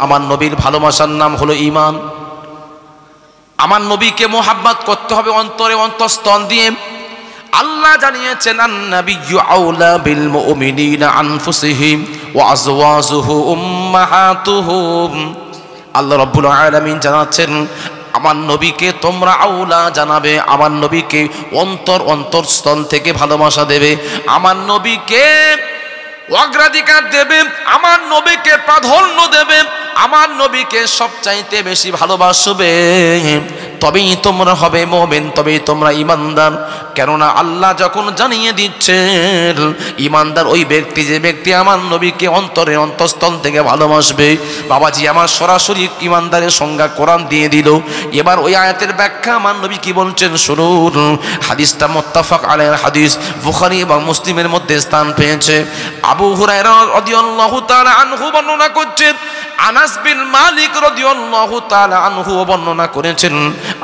আমার নবীর ভালোবাসার নাম হলো ঈমান। আমার নবীকে মোহাব্বত করতে হবে অন্তরে, অন্তঃস্থল দিয়ে। আল্লাহ জানিয়েছেন আন-নাবিয়্যু আওলা বিল মুমিনিনা আনফুসিহিম ওয়া আজওয়াজুহু উম্মাহাতুহুম। আল্লাহ রাব্বুল আলামিন জানাচ্ছেন আমার নবীকে তোমরা আওলা জানাবে, আমার নবীকে অন্তরস্থল থেকে ভালোবাসা দেবে, আমার নবীকে অগ্রাধিকার দেবে, আমার নবীকে প্রাধান্য দেবে, আমার নবীকে সবচাইতে বেশি ভালোবাসবে। তবেই তোমরা হবে মুমিন, তবেই তোমরা ঈমানদার। কেননা আল্লাহ যখন জানিয়ে দিচ্ছেন ঈমানদার ওই ব্যক্তি যে ব্যক্তি আমার নবীকে অন্তরে অন্তঃস্থল থেকে ভালোবাসবে। বাবাজি আমার সরাসরি ঈমানদারের সংজ্ঞা কোরআন দিয়ে দিল। এবার ওই আয়াতের ব্যাখ্যা আমার নবী কি বলছেন শুনুন। হাদিসটা মুত্তাফাক আলাইহির হাদিস, বুখারী এবং মুসলিমের মধ্যে স্থান পেয়েছে। আবু হুরায়রা রাদিয়াল্লাহু তাআলা আনহু বর্ণনা করছেন, আনাস বিন মালিক রাদিয়াল্লাহু তাআলা আনহু বর্ণনা করেছেন,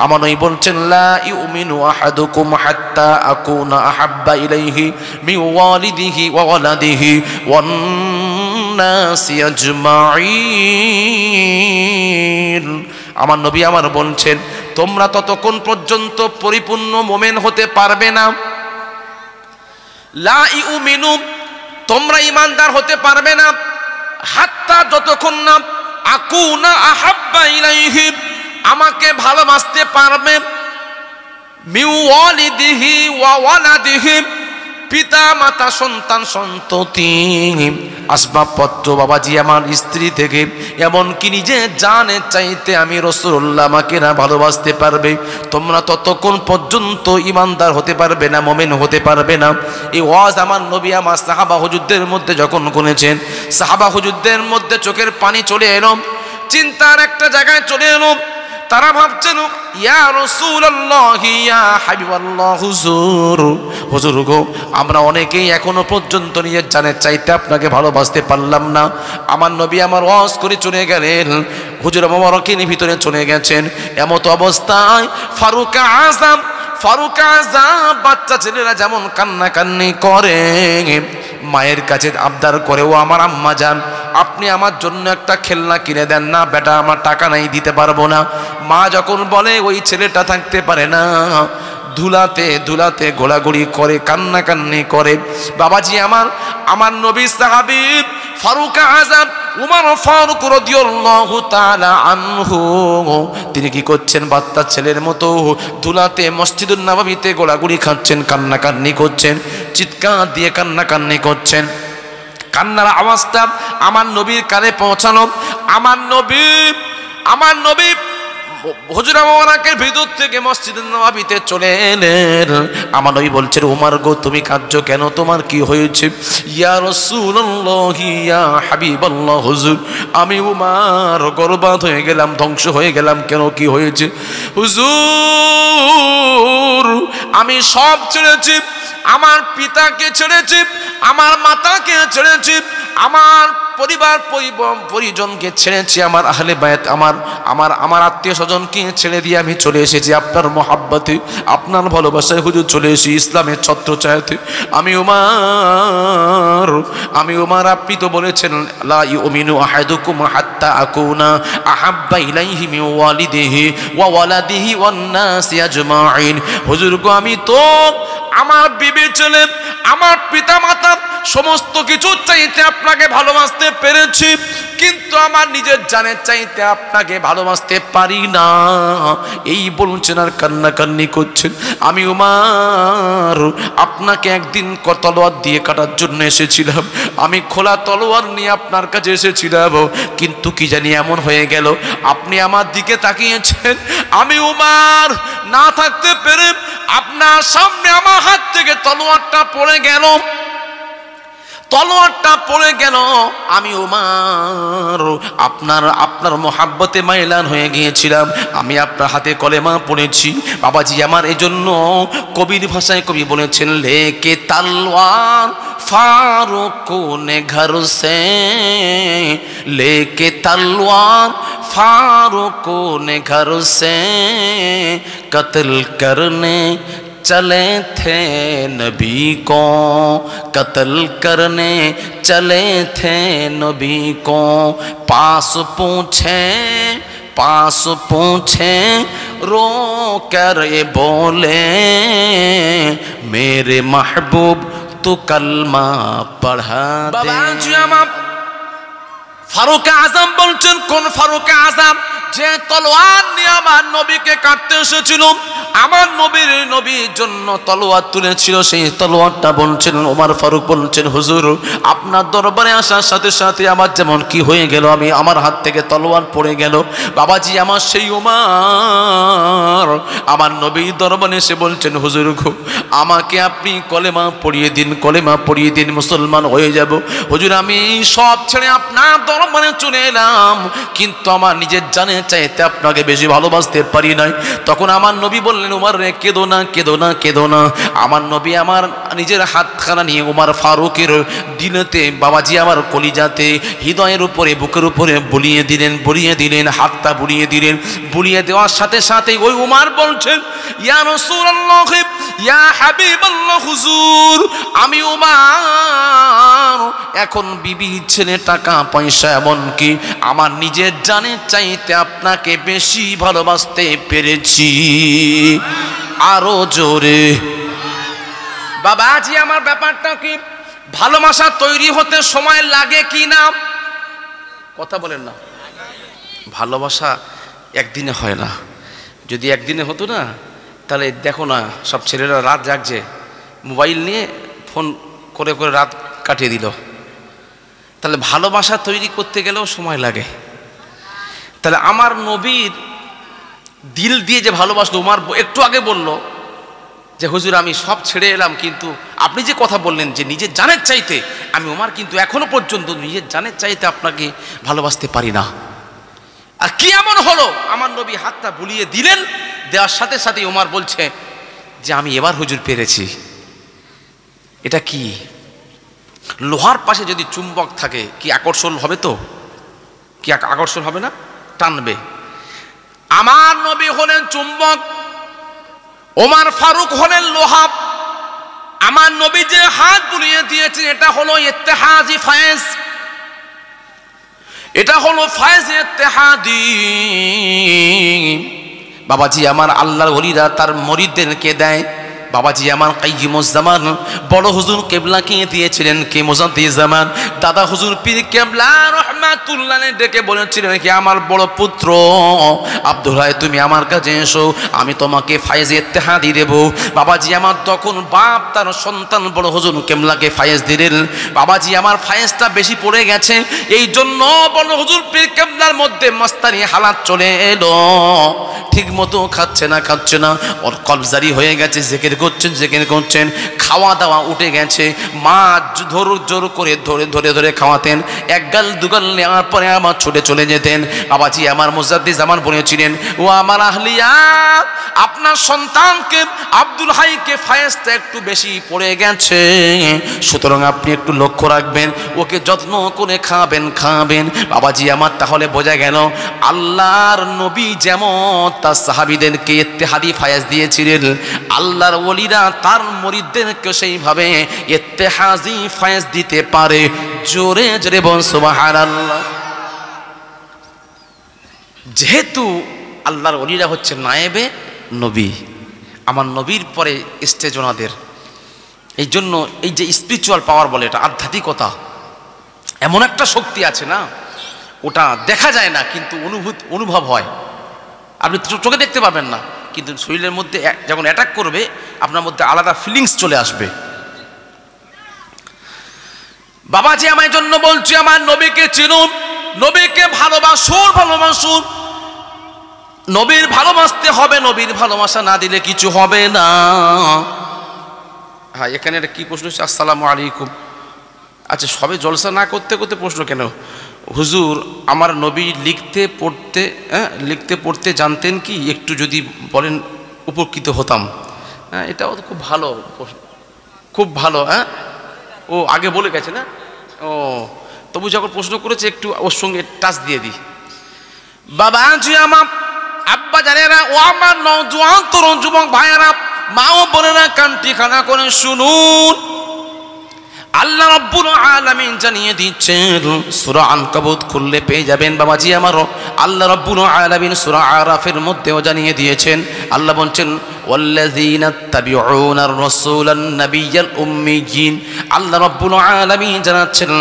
আমার নবী বলছেন লা ইউমিনু আহাদুকুম হাত্তা আকুনা আহাব্বা ইলাইহি মিন ওয়ালিদিহি ওয়া ওয়ালাদিহি ওয়ান নাসি আজমাইন। আমার নবী আমার বলছেন তোমরা ততক্ষণ পর্যন্ত পরিপূর্ণ মুমিন হতে পারবে না, লা ইউমিনু তোমরা ঈমানদার হতে পারবে না, হাত্তা যতক্ষণ না আকুনা আহাব্বা ইলাইহি আমাকে ভালোবাসতে পারবে, মিন ওয়ালিদিহি ওয়া ওয়ালাদিহি পিতা মাতা সন্তান সন্ততি আসবাবপত্র বাবাজি আমার স্ত্রী থেকে এমনকি নিজে জানের চাইতে আমি রাসূলুল্লাহ আমাকে না ভালোবাসতে পারবে, তোমরা ততক্ষণ পর্যন্ত ঈমানদার হতে পারবে না, মুমিন হতে পারবে না। এই ওয়াজ আমার নবী আমার সাহাবা হুজুরদের মধ্যে যখন শুনেছেন, সাহাবা হুজুরদের মধ্যে চোখের পানি চলে এলো, চিন্তার একটা জায়গায় চলে এলো। তারা ভাবছেন ইয়া রাসূলুল্লাহ ইয়া হাবিবাল্লাহ হুজুর গো আমরা অনেকেই এখনো পর্যন্ত নিজের জানের চাইতে আপনাকে ভালোবাসতে পারলাম না। আমার নবী আমার ওয়াজ করে চলে গেলেন, হুজুর মোবারকের ভিতরে চলে গেছেন। এমত অবস্থায় ফারুক আযম বাচ্চা ছেলেরা যেমন কান্নাকান্নি করে, মায়ের কাছে আবদার করে, ও আমার আম্মা জান আপনি আমার জন্য একটা খেলনা কিনে দেন না, বেটা আমার টাকা নাই দিতে পারবো না। মা যখন বলে ওই ছেলেটা থাকতে পারে না, ধুলাতে ধুলাতে গোলাগুলি করে, কান্নাকান্নি করে। বাবাজি আমার নবী সাহাবী ফারুক আযম উমর ফারুক রাদিয়াল্লাহু তাআলা আনহু তিনি কি করছেন, বাচ্চা ছেলের মতো ধুলাতে মসজিদুন নববীতে গোলাগুলি খাচ্ছেন, কান্নাকান্নি করছেন, চিৎকার দিয়ে কান্নাকান্নি করছেন। কান্নার আওয়াজটা আমার নবীর কানে পৌঁছানো। আমার নবী হুজরা মোবারকের ভিতর থেকে মসজিদুন নববীতে চলে এলেন। আমার নবী বলছেন উমর গো তুমি কাঁদছো কেন, তোমার কি হয়েছে? ইয়া রাসূলুল্লাহ ইয়া হাবিবাল্লাহ হুজুর আমি উমর বরবাদ হয়ে গেলাম, ধ্বংস হয়ে গেলাম। কেন কি হয়েছে? হুজুর আমি সব ছেড়েছি, আমার পিতাকে ছেড়েছি, আমার মাতাকে ছেড়েছি, আমার পরিবার পরিজনকে ছেড়েছি, আমার আহলে বায়াত আমার আত্মীয় স্বজনকে ছেড়ে দিয়ে আমি চলে এসেছি আপনার মহাব্বতে, আপনার ভালোবাসায় হুজুর চলে এসেছি ইসলামের ছত্রছায়াতে। আমি উমর আপনি তো বলেছেন লা ইউমিনু আহাদুকুম হাত্তা আকুনা আহাব্বা ইলাইহি মিন ওয়ালিদিহি ওয়া ওয়ালাদিহি ওয়ান নাসি আজমাইন। হুজুর গো আমি তো আমার বিবি ছেলে আমার পিতা মাতা সমস্ত কিছু চাইতে আপনাকে ভালোবাসতে পেরেছি, কিন্তু আমার নিজের জানের চাইতে আপনাকে ভালোবাসতে পারি না। এই বলছেন আর কান্নাকান্নি করছেন। আমি উমর আপনাকে একদিন তলোয়ার দিয়ে কাটার জন্য এসেছিলাম, আমি খোলা তলোয়ার নিয়ে আপনার কাছে এসেছিলাম, কিন্তু কি জানি এমন হয়ে গেল আপনি আমার দিকে তাকিয়েছেন। আমি উমর না থাকতে পেরে আপনার সামনে আমার হাত থেকে তলোয়ারটা পড়ে গেল, আমি উমর আপনার মোহাব্বতে মাইলান হয়ে গিয়েছিলাম, আমি আপনার হাতে কলেমা পড়েছি। বাবাজি আমার এই জন্য কবির ভাষায় কবি বলেছেন লেকে তলোয়ার ফারুক নে ঘর সে, লেকে তলোয়ার ফারুক নে ঘর সে কতল করনে चले थे नबी को कत्ल करने, चले थे नबी को पास पूछे रो कर ये बोले मेरे महबूब तू कलमा पढ़ा दे। ফারুক আজম বলছেন, কোন ফারুক আজম যে তলোয়ার নিয়ে আমার নবীকে কাটতে এসেছিল, আমার নবীর জন্য তলোয়ার তুলেছিল, সেই তলোয়ারটা বলছেন ওমর ফারুক বলছেন, হুজুর আপনার দরবারে আসার সাথে সাথে আমার যেমন কি হয়ে গেল, আমার হাত থেকে তলোয়ার পড়ে গেল। বাবাজি আমার সেই ওমর আমার নবীর দরবারে এসে বলছেন, হুজুর আমাকে আপনি কলেমা পড়িয়ে দিন, মুসলমান হয়ে যাব। হুজুর আমি সব ছেড়ে আপনার দরবারে চলে এলাম, কিন্তু আমার নিজের জানের চাইতে আপনাকে বেশি ভালোবাসতে পারি নাই। তখন আমার নবী বললেন, উমর রে কেঁদো না। আমার নবী আমার নিজের হাতখানা নিয়ে উমর ফারুকের দিলেতে, বাবাজি আমার কলিজাতে, হৃদয়ের উপরে, বুকের উপরে বুলিয়ে দিলেন, হাতটা বুলিয়ে দেওয়ার সাথে সাথে ওই উমর বলছেন, ইয়া রাসূলুল্লাহ, ইয়া হাবিবাল্লাহ, হুজুর আমি উমর এখন বিবি, ছেলে, টাকা পয়সা, এমনকি আমার নিজের জানের চাইতে আপনাকে বেশি ভালোবাসতে পেরেছি। আরো জোরে। বাবাজি আমার ব্যাপারটা কি, ভালোবাসা তৈরি হতে সময় লাগে কি না? কথা বলেন না। ভালোবাসা একদিনে হয় না। যদি একদিনে হতো না, তাহলে দেখো না সব ছেলেরা রাত জাগছে, মোবাইল নিয়ে ফোন করে রাত কাটিয়ে দিল। তাহলে ভালোবাসা তৈরি করতে গেলেও সময় লাগে। তাহলে আমার নবীর দিল দিয়ে যে ভালোবাসলো, উমর একটু আগে বলল যে হুজুর আমি সব ছেড়ে এলাম, কিন্তু আপনি যে কথা বললেন যে নিজের জানের চাইতে, আমি উমর কিন্তু এখনো পর্যন্ত নিজের জানের চাইতে আপনাকে ভালোবাসতে পারি না। আর কি এমন হলো, আমার নবী হাতটা বুলিয়ে দিলেন, দেওয়ার সাথে সাথে উমর বলছে যে আমি এবার হুজুর পেরেছি। এটা কি? লোহার পাশে যদি চুম্বক থাকে কি আকর্ষণ হবে? তো কি আকর্ষণ হবে না? টানবে। আমার নবী হলেন চুম্বক, ওমর ফারুক হলেন লোহা। আমার নবী যে হাত বুলিয়ে দিয়েছেন এটা হলো ইত্তেহাদি ফায়েজ, এটা হলো ফায়েজ ইত্তেহাদি। বাবাজি আমার আল্লাহর ওলিরা তার মুরিদদেরকে দেয়। বাবাজি আমার কাইয়ুমুজ্জামান বড় হুজুর কেবলাকে দিয়েছিলেন কে মুজাদ্দিদুজ্জামান, দাদা হুজুর পীর কেবলা রাহমাতুল্লাহ ডেকে বলেছিলেন, কি আমার বড় পুত্র আব্দুল্লাহ তুমি আমার কাছে এসো, আমি তোমাকে ফায়েজ ইত্তেহাদি দেব। বাবাজি আমার তখন বাপ তার সন্তান বড় হুজুর কেবলাকে ফায়েজ দিলেন। বাবাজি আমার ফায়েজটা বেশি পড়ে গেছে, এই জন্য বড় হুজুর পীর কেবলার মধ্যে মস্তানি হালাত চলে এলো। ঠিক মতো খাচ্ছে না, ওর কলবজারি হয়ে গেছে, জিকির করছেন, খাওয়া দাওয়া উঠে গেছে। মা জোর করে ধরে খাওয়াতেন, এক গাল দুগাল নেওয়ার পরে আমার ছুটে চলে যেতেন। বাবাজি আমার মুজাদ্দিদুজ্জামান বলেছিলেন, ও আমার আহলিয়া আপনার সন্তানকে আব্দুল হাইকে ফায়েজটা একটু বেশি পড়ে গেছে, সুতরাং আপনি একটু লক্ষ্য রাখবেন, ওকে যত্ন করে খাওয়াবেন। বাবাজি আমার তাহলে বোঝা গেল আল্লাহর নবী যেমন তার সাহাবীদেরকে ইত্তেহাদি ফায়েজ দিয়েছিলেন, আল্লাহর ওলিরা তার মুরিদদেরকে সেইভাবে ইত্তেহাদি ফায়েজ দিতে পারে। জোরে জোরে বল সুবহানাল্লাহ। যেহেতু আল্লাহর ওলিরা হচ্ছে নায়েবে নবী, আমার নবীর পরে স্টেজ ওনাদের, এই জন্য এই যে স্পিরিচুয়াল পাওয়ার বলে, এটা আধ্যাত্মিকতা, এমন একটা শক্তি আছে না, ওটা দেখা যায় না কিন্তু অনুভব হয়। আপনি চোখে দেখতে পাবেন না, কিন্তু শরীরের মধ্যে যখন অ্যাটাক করবে আপনার মধ্যে আলাদা ফিলিংস চলে আসবে। বাবাজি আমার জন্য বলছি, আমার নবীকে চিনুন, নবীকে ভালোবাসুন। নবীর ভালোবাসতে হবে, নবীর ভালোবাসা না দিলে কিছু হবে না। হ্যাঁ, এখানে একটা কি প্রশ্ন হচ্ছে, আসসালামু আলাইকুম। আচ্ছা, সবে জলসা না করতে প্রশ্ন কেন? হুজুর আমার নবী লিখতে পড়তে জানতেন কি? একটু যদি বলেন উপকৃত হতাম। হ্যাঁ, এটাও তো খুব ভালো। হ্যাঁ, ও আগে বলে গেছে না? ও তবু যখন প্রশ্ন করেছে একটু ওর সঙ্গে টাচ দিয়ে দিই। বাবা জি আমার, আব্বা জানেরা, ও আমার নওজোয়ান তরুণ যুবক ভাইয়েরা, মা ও বোনেরা কানটি খাড়া করে শুনুন, আল্লাহ রাব্বুল আলামিন জানিয়ে দিচ্ছেন, সূরা আনকাবুত খুললে পেয়ে যাবেন বাবাজি আমারও। আল্লাহ রাব্বুল আলামিন সূরা আরাফের মধ্যেও জানিয়ে দিয়েছেন। আল্লাহ বলছেন ওয়াল্লাযীনা তাবিউনার রাসূলান নাবিয়্যাল উম্মিয়্যিন। আল্লাহ রাব্বুল আলামিন জানাচ্ছেন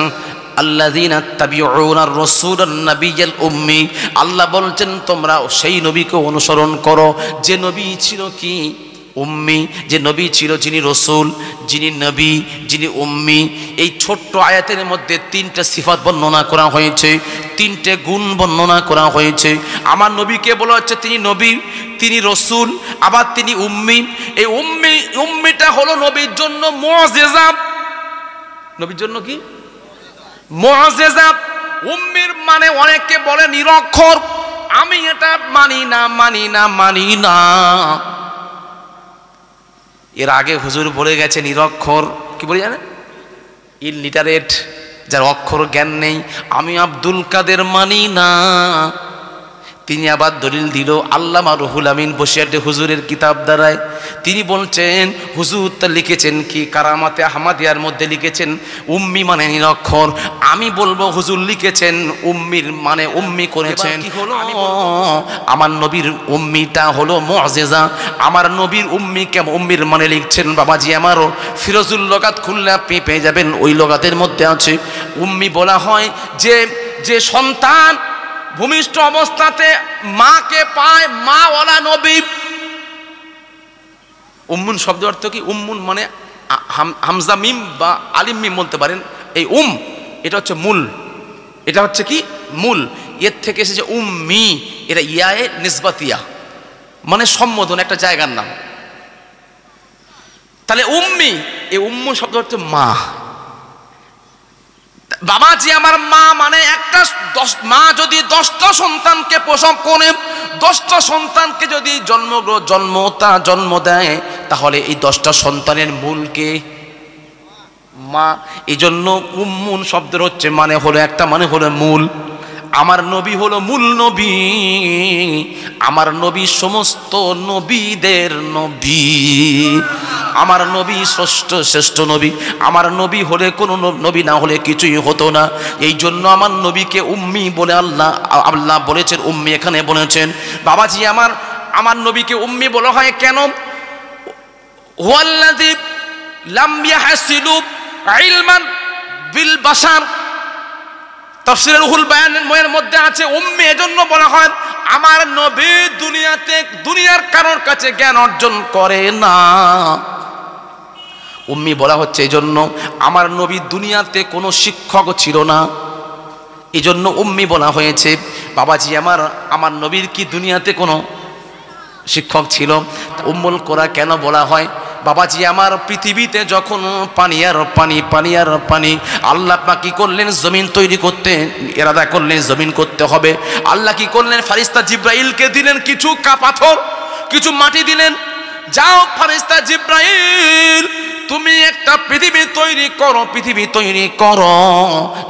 আল্লাযীনা তাবিউনার রাসূলান নাবিয়্যাল উম্মি। আল্লাহ বলছেন তোমরা সেই নবীকে অনুসরণ করো যে নবী ছিল কি উম্মি, যে নবী ছিল যিনি রসুল, যিনি নবী, যিনি উম্মি। এই ছোট্ট আয়াতের মধ্যে তিনটা সিফাত বর্ণনা করা হয়েছে, তিনটে গুণ বর্ণনা করা হয়েছে। আমার নবীকে বলা হচ্ছে তিনি নবী, তিনি রসুল, আবার তিনি উম্মি। এই উম্মিটা হলো নবীর জন্য মুআজিজা। নবীর জন্য কি মুআজিজা। উম্মির মানে অনেকে বলে নিরক্ষর, আমি এটা মানি না। এর আগে হুজুর বলে গেছে নিরক্ষর, কি বলি জানেন, ইলিটারেট, যার অক্ষর জ্ঞান নেই। আমি আব্দুল কাদের মানি না। তিনি আবার দলিল দিল আল্লামা রুহুল আমিন বসিরহাটে হুজুরের কিতাব দ্বারায়। তিনি বলছেন হুজুর তা লিখেছেন কি কারামাতে আহমাদিয়ার মধ্যে লিখেছেন উম্মি মানে নিরক্ষর। আমি বলবো হুজুর লিখেছেন উম্মির মানে উম্মি করেছেন। কি হলো, আমার নবীর উম্মিটা হলো মুআজিজা। আমার নবীর উম্মি কেমন উম্মির মানে লিখছেন বাবাজি আমারও। ফিরোজুল লগাত খুললে আপনি পেয়ে যাবেন, ওই লগাতের মধ্যে আছে উম্মি বলা হয় যে সন্তান ভূমিষ্ঠ অবস্থাতে মাকে পায়, মা ওয়ালা নবী। উম্মুন শব্দ অর্থ কি, উম্মুন মানে হামজা মিম বা আলিম মিম বলতে পারেন। এই এটা হচ্ছে মূল, এটা হচ্ছে কি মূল। এর থেকে এসেছে উম্মি, এটা ইয়ায়ে নিসবাতিয়া মানে সম্বোধন, একটা জায়গার নাম। তাহলে উম্মি, এই উম্মু শব্দ হচ্ছে মা। বাবাজি আমার মা মানে একটা মা যদি 10টা সন্তানকে প্রসব করে, 10টা সন্তানকে যদি জন্ম দেয়, তাহলে এই 10টা সন্তানের মূলকে মা। এই জন্য উম্মুন শব্দের হচ্ছে মানে হলো একটা মানে হলো মূল। আমার নবী হলো মূল নবী, আমার নবী সমস্ত নবীদের নবী, আমার নবী শ্রেষ্ঠ নবী। আমার নবী হলে কোনো নবী না হলে কিছুই হতো না। এই জন্য আমার নবীকে উম্মি বলে আল্লাহ বলেছেন, উম্মি এখানে বলেছেন। বাবাজি আমার নবীকে উম্মি বলা হয় কেন? হুয়াল্লাযী লাম ইয়াহসিলু ইলমান বিল বাশার, তাফসীরে রুহুল বায়ানের মধ্যে আছে উম্মি এজন্য বলা হয় আমার নবী দুনিয়ার কারোর কাছে জ্ঞান অর্জন করে না। উম্মি বলা হচ্ছে এই জন্য আমার নবী দুনিয়াতে কোনো শিক্ষক ছিল না, এই জন্য উম্মি বলা হয়েছে। বাবাজি আমার নবীর কি দুনিয়াতে কোনো শিক্ষক ছিল? উম্মুল কোরা কেন বলা হয়? বাবাজি আমার পৃথিবীতে যখন পানি আর পানি, আল্লাহ পাক কি করলেন জমিন তৈরি করতে ইরাদা করলেন, জমিন করতে হবে। আল্লাহ কি করলেন ফারিস্তা জিব্রাইলকে দিলেন কিছু পাথর, কিছু মাটি দিলেন, যাও ফারিস্তা জিব্রাইল তুমি একটা পৃথিবী তৈরি করো।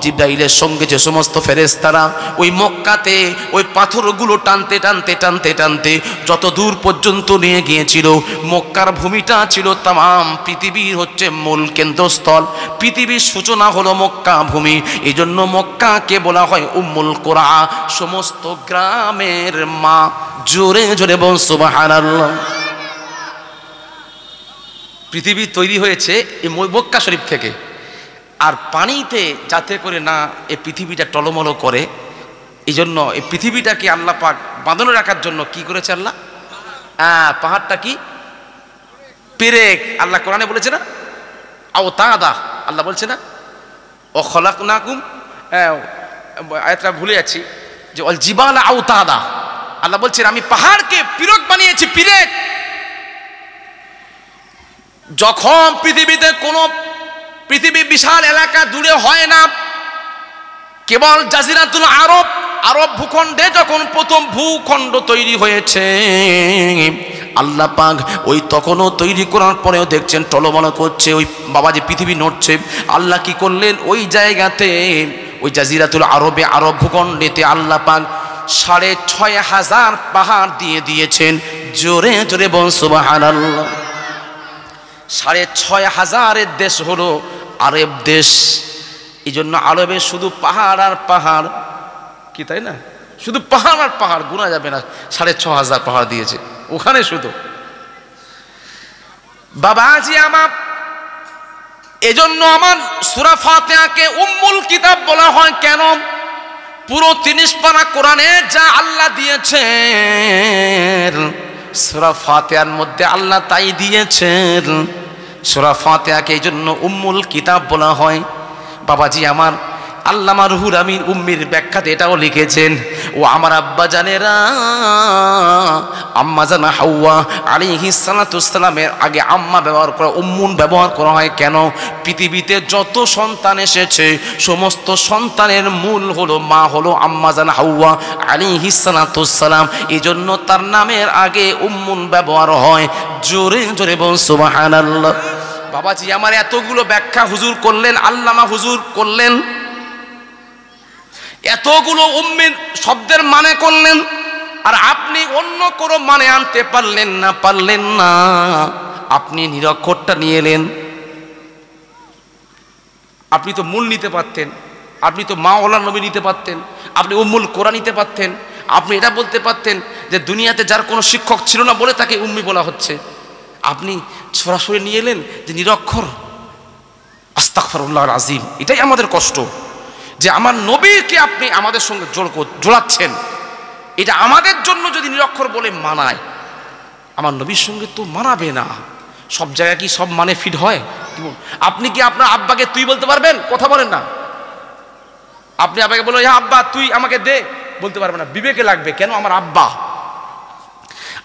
জিব্রাইলের সঙ্গে যে সমস্ত ফেরেশতারা ওই মক্কাতে ওই পাথরগুলো টানতে যত দূর পর্যন্ত নিয়ে গিয়েছিল, মক্কার ভূমিটা ছিল তাম পৃথিবীর হচ্ছে মূল কেন্দ্রস্থল, পৃথিবীর সূচনা হলো মক্কা ভূমি। এই জন্য মক্কাকে বলা হয় উম্মুল কোরা, সমস্ত গ্রামের মা। জোরে জোরে বল সুবহানাল্লাহ। পৃথিবী তৈরি হয়েছে এই মক্কা শরীফ থেকে, আর পানিতে যাতে করে না এই পৃথিবীটা টলমল করে, এই জন্য এই পৃথিবীটাকে আল্লাহ পাক বাঁধানো রাখার জন্য কি করেছে আল্লাহ? পাহাড়টা কি পেরেক। আল্লাহ কোরআনে বলেছে না আওতাদা, আল্লাহ বলছে না ও খলাকনাকুম, আয়াতটা ভুলে যাচ্ছি, যে অল জিবালা আওতাদা। আল্লাহ বলছেন আমি পাহাড়কে পিরক বানিয়েছি, পিরেক। যখন পৃথিবী বিশাল এলাকা জুড়ে হয় না, কেবল জাজিরাতুল আরব ভূখণ্ডে যখন প্রথম ভূখণ্ড তৈরি হয়েছে, আল্লাহ পাক ওই তখনও তৈরি করার পরেও দেখছেন টলমল করছে, ওই বাবাজি পৃথিবী নড়ছে। আল্লাহ কি করলেন ওই জায়গাতে, ওই জাজিরাতুল আরব ভূখণ্ডেতে আল্লাহ পাক 6500 পাহাড় দিয়ে দিয়েছেন। জোরে জোরে বল সুবহানাল্লাহ। 6,500 দেশ হলো আরব দেশ। এই জন্য আরবে শুধু পাহাড় আর পাহাড়, কি তাই না? শুধু পাহাড় আর পাহাড়, গোনা যাবে না। 6,500 পাহাড় দিয়েছে ওখানে শুধু। বাবাজি আমার, এজন্য আমার সূরা ফাতিহাকে উম্মুল কিতাব বলা হয়। কেন? পুরো 30 পারা কোরআনে যা আল্লাহ দিয়েছেন সূরা ফাতিহার মধ্যে আল্লাহ তাই দিয়েছেন। সূরা ফাতিহাকে এই জন্য উম্মুল কিতাব বলা হয়। বাবাজি আমার, আল্লামা রুহুল আমিন উম্মির ব্যাখ্যাতে এটাও লিখেছেন, ও আমার আব্বা জানেরা, আম্মা জানা হাওয়া আলাইহিস সালাতুস সালামের আগে আম্মা ব্যবহার করা, উম্মুন ব্যবহার করা হয় কেন? পৃথিবীতে যত সন্তান এসেছে সমস্ত সন্তানের মূল হলো মা, হলো আম্মা জানা হাওয়া আলাইহিস সালাতুস সালাম। এই জন্য তার নামের আগে উম্মুন ব্যবহার হয়। জোরে জোরে বল সুবহানাল্লাহ। বাবাজি আমার, এতগুলো ব্যাখ্যা হুজুর করলেন, আল্লামা হুজুর করলেন, এতগুলো উম্মিন শব্দের মানে করলেন, আর আপনি অন্য কোনো মানে আনতে পারলেন না। আপনি নিরক্ষরটা নিয়ে এলেন। আপনি তো মূল নিতে পারতেন, আপনি তো মাওলানা নবী নিতে পারতেন, আপনি উম্মুল কোরআন নিতে পারতেন, আপনি এটা বলতে পারতেন যে দুনিয়াতে যার কোনো শিক্ষক ছিল না বলে তাকে উম্মি বলা হচ্ছে। আপনি সরাসরি নিয়ে এলেন যে নিরক্ষর। আস্তাগফিরুল্লাহল আযীম। এটাই আমাদের কষ্ট, যে আমার নবীকে আপনি আমাদের সঙ্গে জোড়াচ্ছেন। এটা আমাদের জন্য যদি নিরক্ষর বলে মানায়, আমার নবীর সঙ্গে তো মানাবে না। সব জায়গায় কি সব মানে ফিট হয়? আপনি কি আপনার আব্বাকে তুই বলতে পারবেন? কথা বলেন না। আপনি আব্বাকে বলো, হ্যাঁ আব্বা তুই আমাকে দে, বলতে পারবেন না, বিবেকে লাগবে। কেন? আমার আব্বা।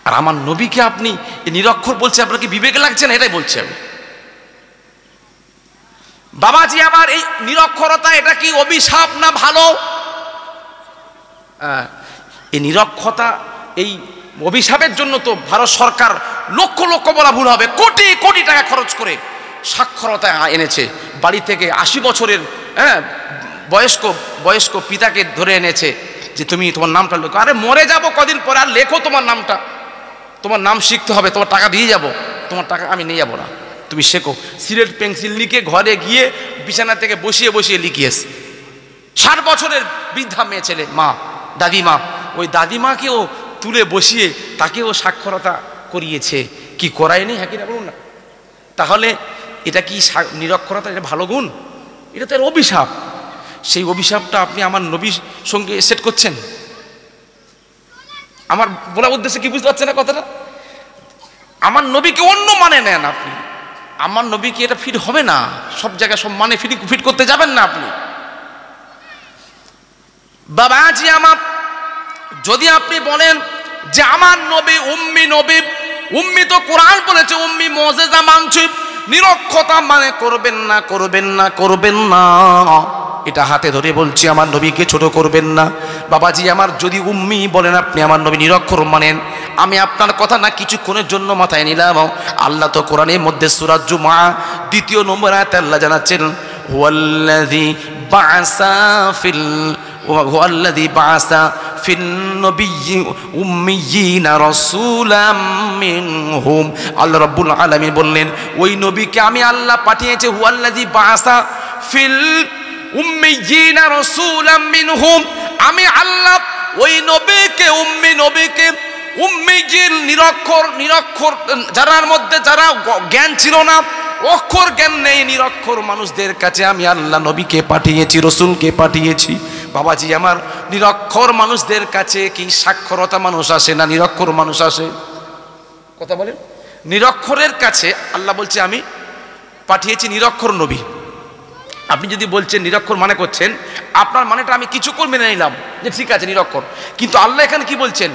আর আমার নবীকে আপনি নিরক্ষর বলছে, আপনার কি বিবেকে লাগছে না? এটাই বলছি আমি। বাবাজি আমার, এই নিরক্ষরতা এটা কি অভিশাপ না ভালো? এই নিরক্ষরতা, এই অভিশাপের জন্য তো ভারত সরকার লক্ষ লক্ষ বলা ভুল হবে, কোটি কোটি টাকা খরচ করে সাক্ষরতা এনেছে। বাড়ি থেকে 80 বছরের বয়স্ক পিতাকে ধরে এনেছে যে তুমি তোমার নামটা লেখো। আরে মরে যাব কদিন পরে, আর লেখো তোমার নামটা, তোমার নাম শিখতে হবে, তোমার টাকা দিয়ে যাব, তোমার টাকা আমি নিয়ে যাবো না, তুমি শেখো। সিলেট পেন্সিল লিখে ঘরে গিয়ে বিছানা থেকে বসিয়ে বসিয়ে লিখিয়েছে। 60 বছরের বৃদ্ধা মেয়ে ছেলে, মা, দাদিমা, ওই দাদিমাকেও তুলে বসিয়ে তাকেও সাক্ষরতা করিয়েছে। কি করায়নি? হ্যাঁ কিনা বলুন না। তাহলে এটা কি নিরক্ষরতা? এটা ভালো গুণ? এটা তো এর অভিশাপ। সেই অভিশাপটা আপনি আমার নবীর সঙ্গে সেট করছেন। আমার বলা উদ্দেশ্যে কি বুঝতে পারছেন না কথাটা? আমার নবীকে অন্য মানে নেন আপনি, আমার নবীকে এটা ফিট হবে না। সব জায়গায় সব মানে ফিট করতে যাবেন না আপনি। বাবাজি আমার, যদি আপনি বলেন যে আমার নবী উম্মি নবী, উম্মি তো কোরআন বলেছে উম্মি মুজিজা মানছে, নিরক্ষরতা মানে করবেন না, করবেন না, করবেন না। এটা হাতে ধরে বলছি, আমার নবীকে ছোট করবেন না। বাবাজি আমার, যদি উম্মি বলেন আপনি, আমার নবী নিরক্ষর মানেন, আমি আপনার কথা না কিছুক্ষণের জন্য মাথায় নিলাম। আল্লাহ তো কোরআনের মধ্যে সূরা জুমআ 2 নম্বর আয়াতে আল্লাহ জানাচ্ছেন, হুয়াল্লাযী বা'সা ফিন নবিয়্যি উম্মিয়্যিনা রাসূলাম মিনহুম। আল্লাহ রাব্বুল আলামিন বললেন, ওই নবীকে আমি আল্লাহ পাঠিয়েছি, হুয়াল্লাযী বা'সা ফিল উম্মিয়্যিনা রাসূলাম মিনহুম। আমি আল্লাহ ওই নবীকে, উম্মিয়্যিন নিরক্ষর যারার মধ্যে যারা জ্ঞান ছিল না, অক্ষর জ্ঞান নেই, নিরক্ষর মানুষদের কাছে আমি আল্লাহ নবীকে পাঠিয়েছি, রসুলকে পাঠিয়েছি। বাবাজি আমার, নিরক্ষর মানুষদের কাছে কি সাক্ষরতা মানুষ আসে না নিরক্ষর মানুষ আসে? কথা বলেন। নিরক্ষরের কাছে আল্লাহ বলছে আমি পাঠিয়েছি নিরক্ষর নবী। আপনি যদি বলছেন নিরক্ষর মানে করছেন, আপনার মানেটা আমি কিছুক্ষণ মেনে নিলাম যে ঠিক আছে নিরক্ষর, কিন্তু আল্লাহ এখানে কি বলছেন?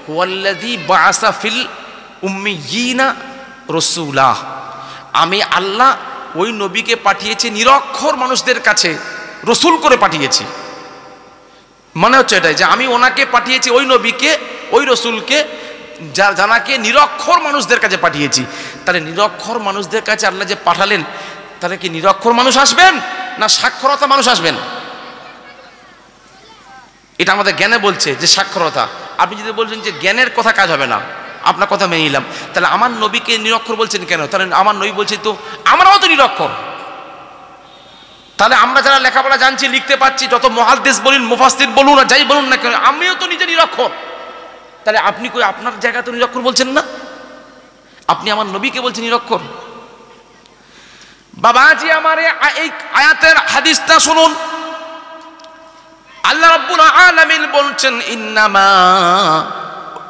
হুয়াল্লাযী বা'সা ফিল উম্মিয়্যিনা রাসূলা। আমি আল্লাহ ওই নবীকে পাঠিয়েছি নিরক্ষর মানুষদের কাছে, রসুল করে পাঠিয়েছি। মানে হচ্ছে এটাই যে আমি ওনাকে পাঠিয়েছি, ওই নবীকে, ওই রসুলকে, জানাকে নিরক্ষর মানুষদের কাছে পাঠিয়েছি। তাহলে নিরক্ষর মানুষদের কাছে আল্লাহ যে পাঠালেন, তাহলে কি নিরক্ষর মানুষ আসবেন না সাক্ষরতা মানুষ আসবেন? এটা আমাদের জ্ঞানে বলছে যে সাক্ষরতা। আপনি যদি বলছেন যে জ্ঞানের কথা কাজ হবে না, আপনার কথা মেনে নিলাম, তাহলে আমার নবীকে নিরক্ষর বলছেন কেন? তাহলে আমার নবী বলছে তো আমরাও তো নিরক্ষর। তাহলে আমরা যারা লেখাপড়া জানছি, লিখতে পাচ্ছি, যত মুহাদ্দিস বলুন, মুফাসসির বলুন আর যাই বলুন না কেন, আমিও তো নিজে নিরক্ষর। তাহলে আপনি কই আপনার জায়গা তো নিরক্ষর বলছেন না, আপনি আমার নবীকে বলছেন নিরক্ষর। বাবাজি আমার এই আয়াতের হাদিসটা শুনুন। আল্লাহ রাব্বুল আলামিন বলছেন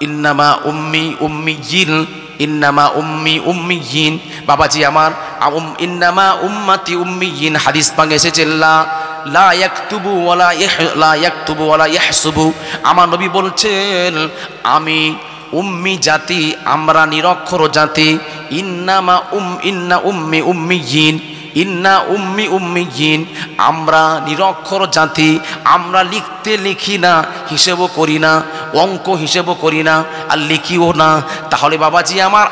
ইন্নামা উম্মি উম্মিয়িন, ইন্নামা উম্মি উম্মিয়িন। বাবাজি আমার ইন্নামা উম্মতি উম্মিয়িন হাদিস পাঙ্গে এসেছে লা ইয়াকতুবু ওয়ালা ইয়াহসুবু। আমার নবী বলছেন আমি উম্মি জাতি, আমরা নিরক্ষর জাতি। ইন্না উম্মি উম্মিয়িন, ইন্না উম্মি উম্মিয়িন, আমরা নিরক্ষর জাতি। আমরা লিখতে লিখি না, হিসেবও করি না, অঙ্ক হিসেবও করি না, আর লিখিও না। তাহলে বাবাজি আমার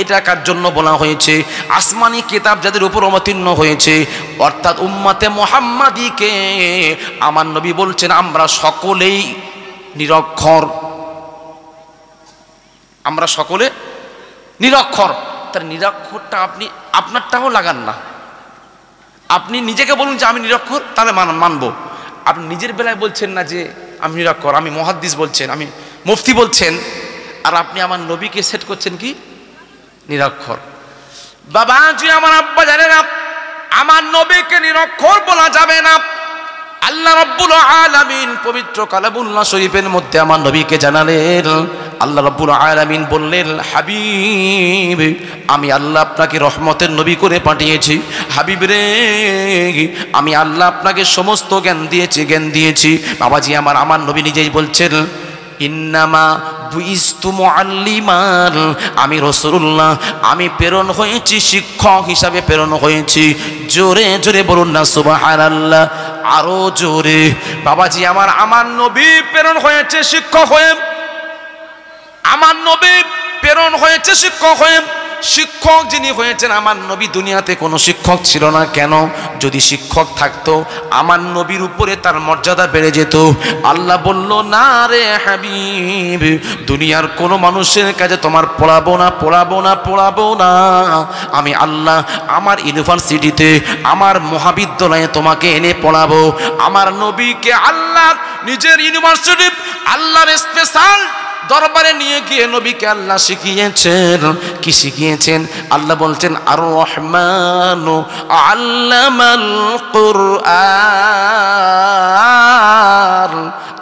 এটা কার জন্য বলা হয়েছে? আসমানি কিতাব যাদের উপর অবতীর্ণ হয়েছে, অর্থাৎ উম্মতে মুহাম্মাদিকে আমার নবী বলছেন আমরা সকলেই নিরক্ষর, আমরা সকলে নিরক্ষর। তার নিরক্ষরটা আপনি আপনারটাও লাগান না, আপনি নিজেকে বলুন যে আমি নিরক্ষর, তাহলে মানবো। আপনি নিজের বেলায় বলছেন না যে আমি নিরক্ষর, আমি মুহাদ্দিস বলছেন, আমি মুফতি বলছেন, আর আপনি আমার নবীকে সেট করছেন কি নিরক্ষর। বাবাজি আমার আব্বা জানে না, আমার নবীকে নিরক্ষর বলা যাবে না। আল্লাহ রাব্বুল আলামিন পবিত্র কালামুল্লাহ শরীফের মধ্যে আমার নবীকে জানালেন, আল্লাহ রাব্বুল আলামিন বললেন হাবিব, আমি আল্লাহ আপনাকে রহমতের নবী করে পাঠিয়েছি। হাবিব রে, আমি আল্লাহ আপনাকে সমস্ত জ্ঞান দিয়েছি। বাবাজি আমার নবী নিজেই বলছেন ইন্নামা বুইস্তু মুআল্লিমান, আমি রাসূলুল্লাহ, আমি প্রেরণ হয়েছি শিক্ষক হিসাবে প্রেরণ হয়েছি। জোরে জোরে বলুন না সুবহানাল্লাহ, আরো জোরে। বাবাজি আমার নবী প্রেরণ হয়েছে শিক্ষক হয়ে, আমার নবী প্রেরণ হয়েছে শিক্ষক হয়ে। শিক্ষক যিনি হয়েছেন আমার নবী, দুনিয়াতে কোনো শিক্ষক ছিল না। কেন? যদি শিক্ষক থাকতো আমার নবীর উপরে তার মর্যাদা বেড়ে যেত। আল্লাহ বলল না রে হাবিব, দুনিয়ার কোনো মানুষের কাছে তোমার পড়াবো না। আমি আল্লাহ আমার ইউনিভার্সিটিতে, আমার মহাবিদ্যালয়ে তোমাকে এনে পড়াবো। আমার নবীকে আল্লাহ নিজের ইউনিভার্সিটি, আল্লাহর স্পেশাল দরবারে নিয়ে গিয়ে নবীকে আল্লাহ শিখিয়েছেন। কি শিখিয়েছেন? আল্লাহ বলছেন আর রহমানু আল্লামাল কুরআন।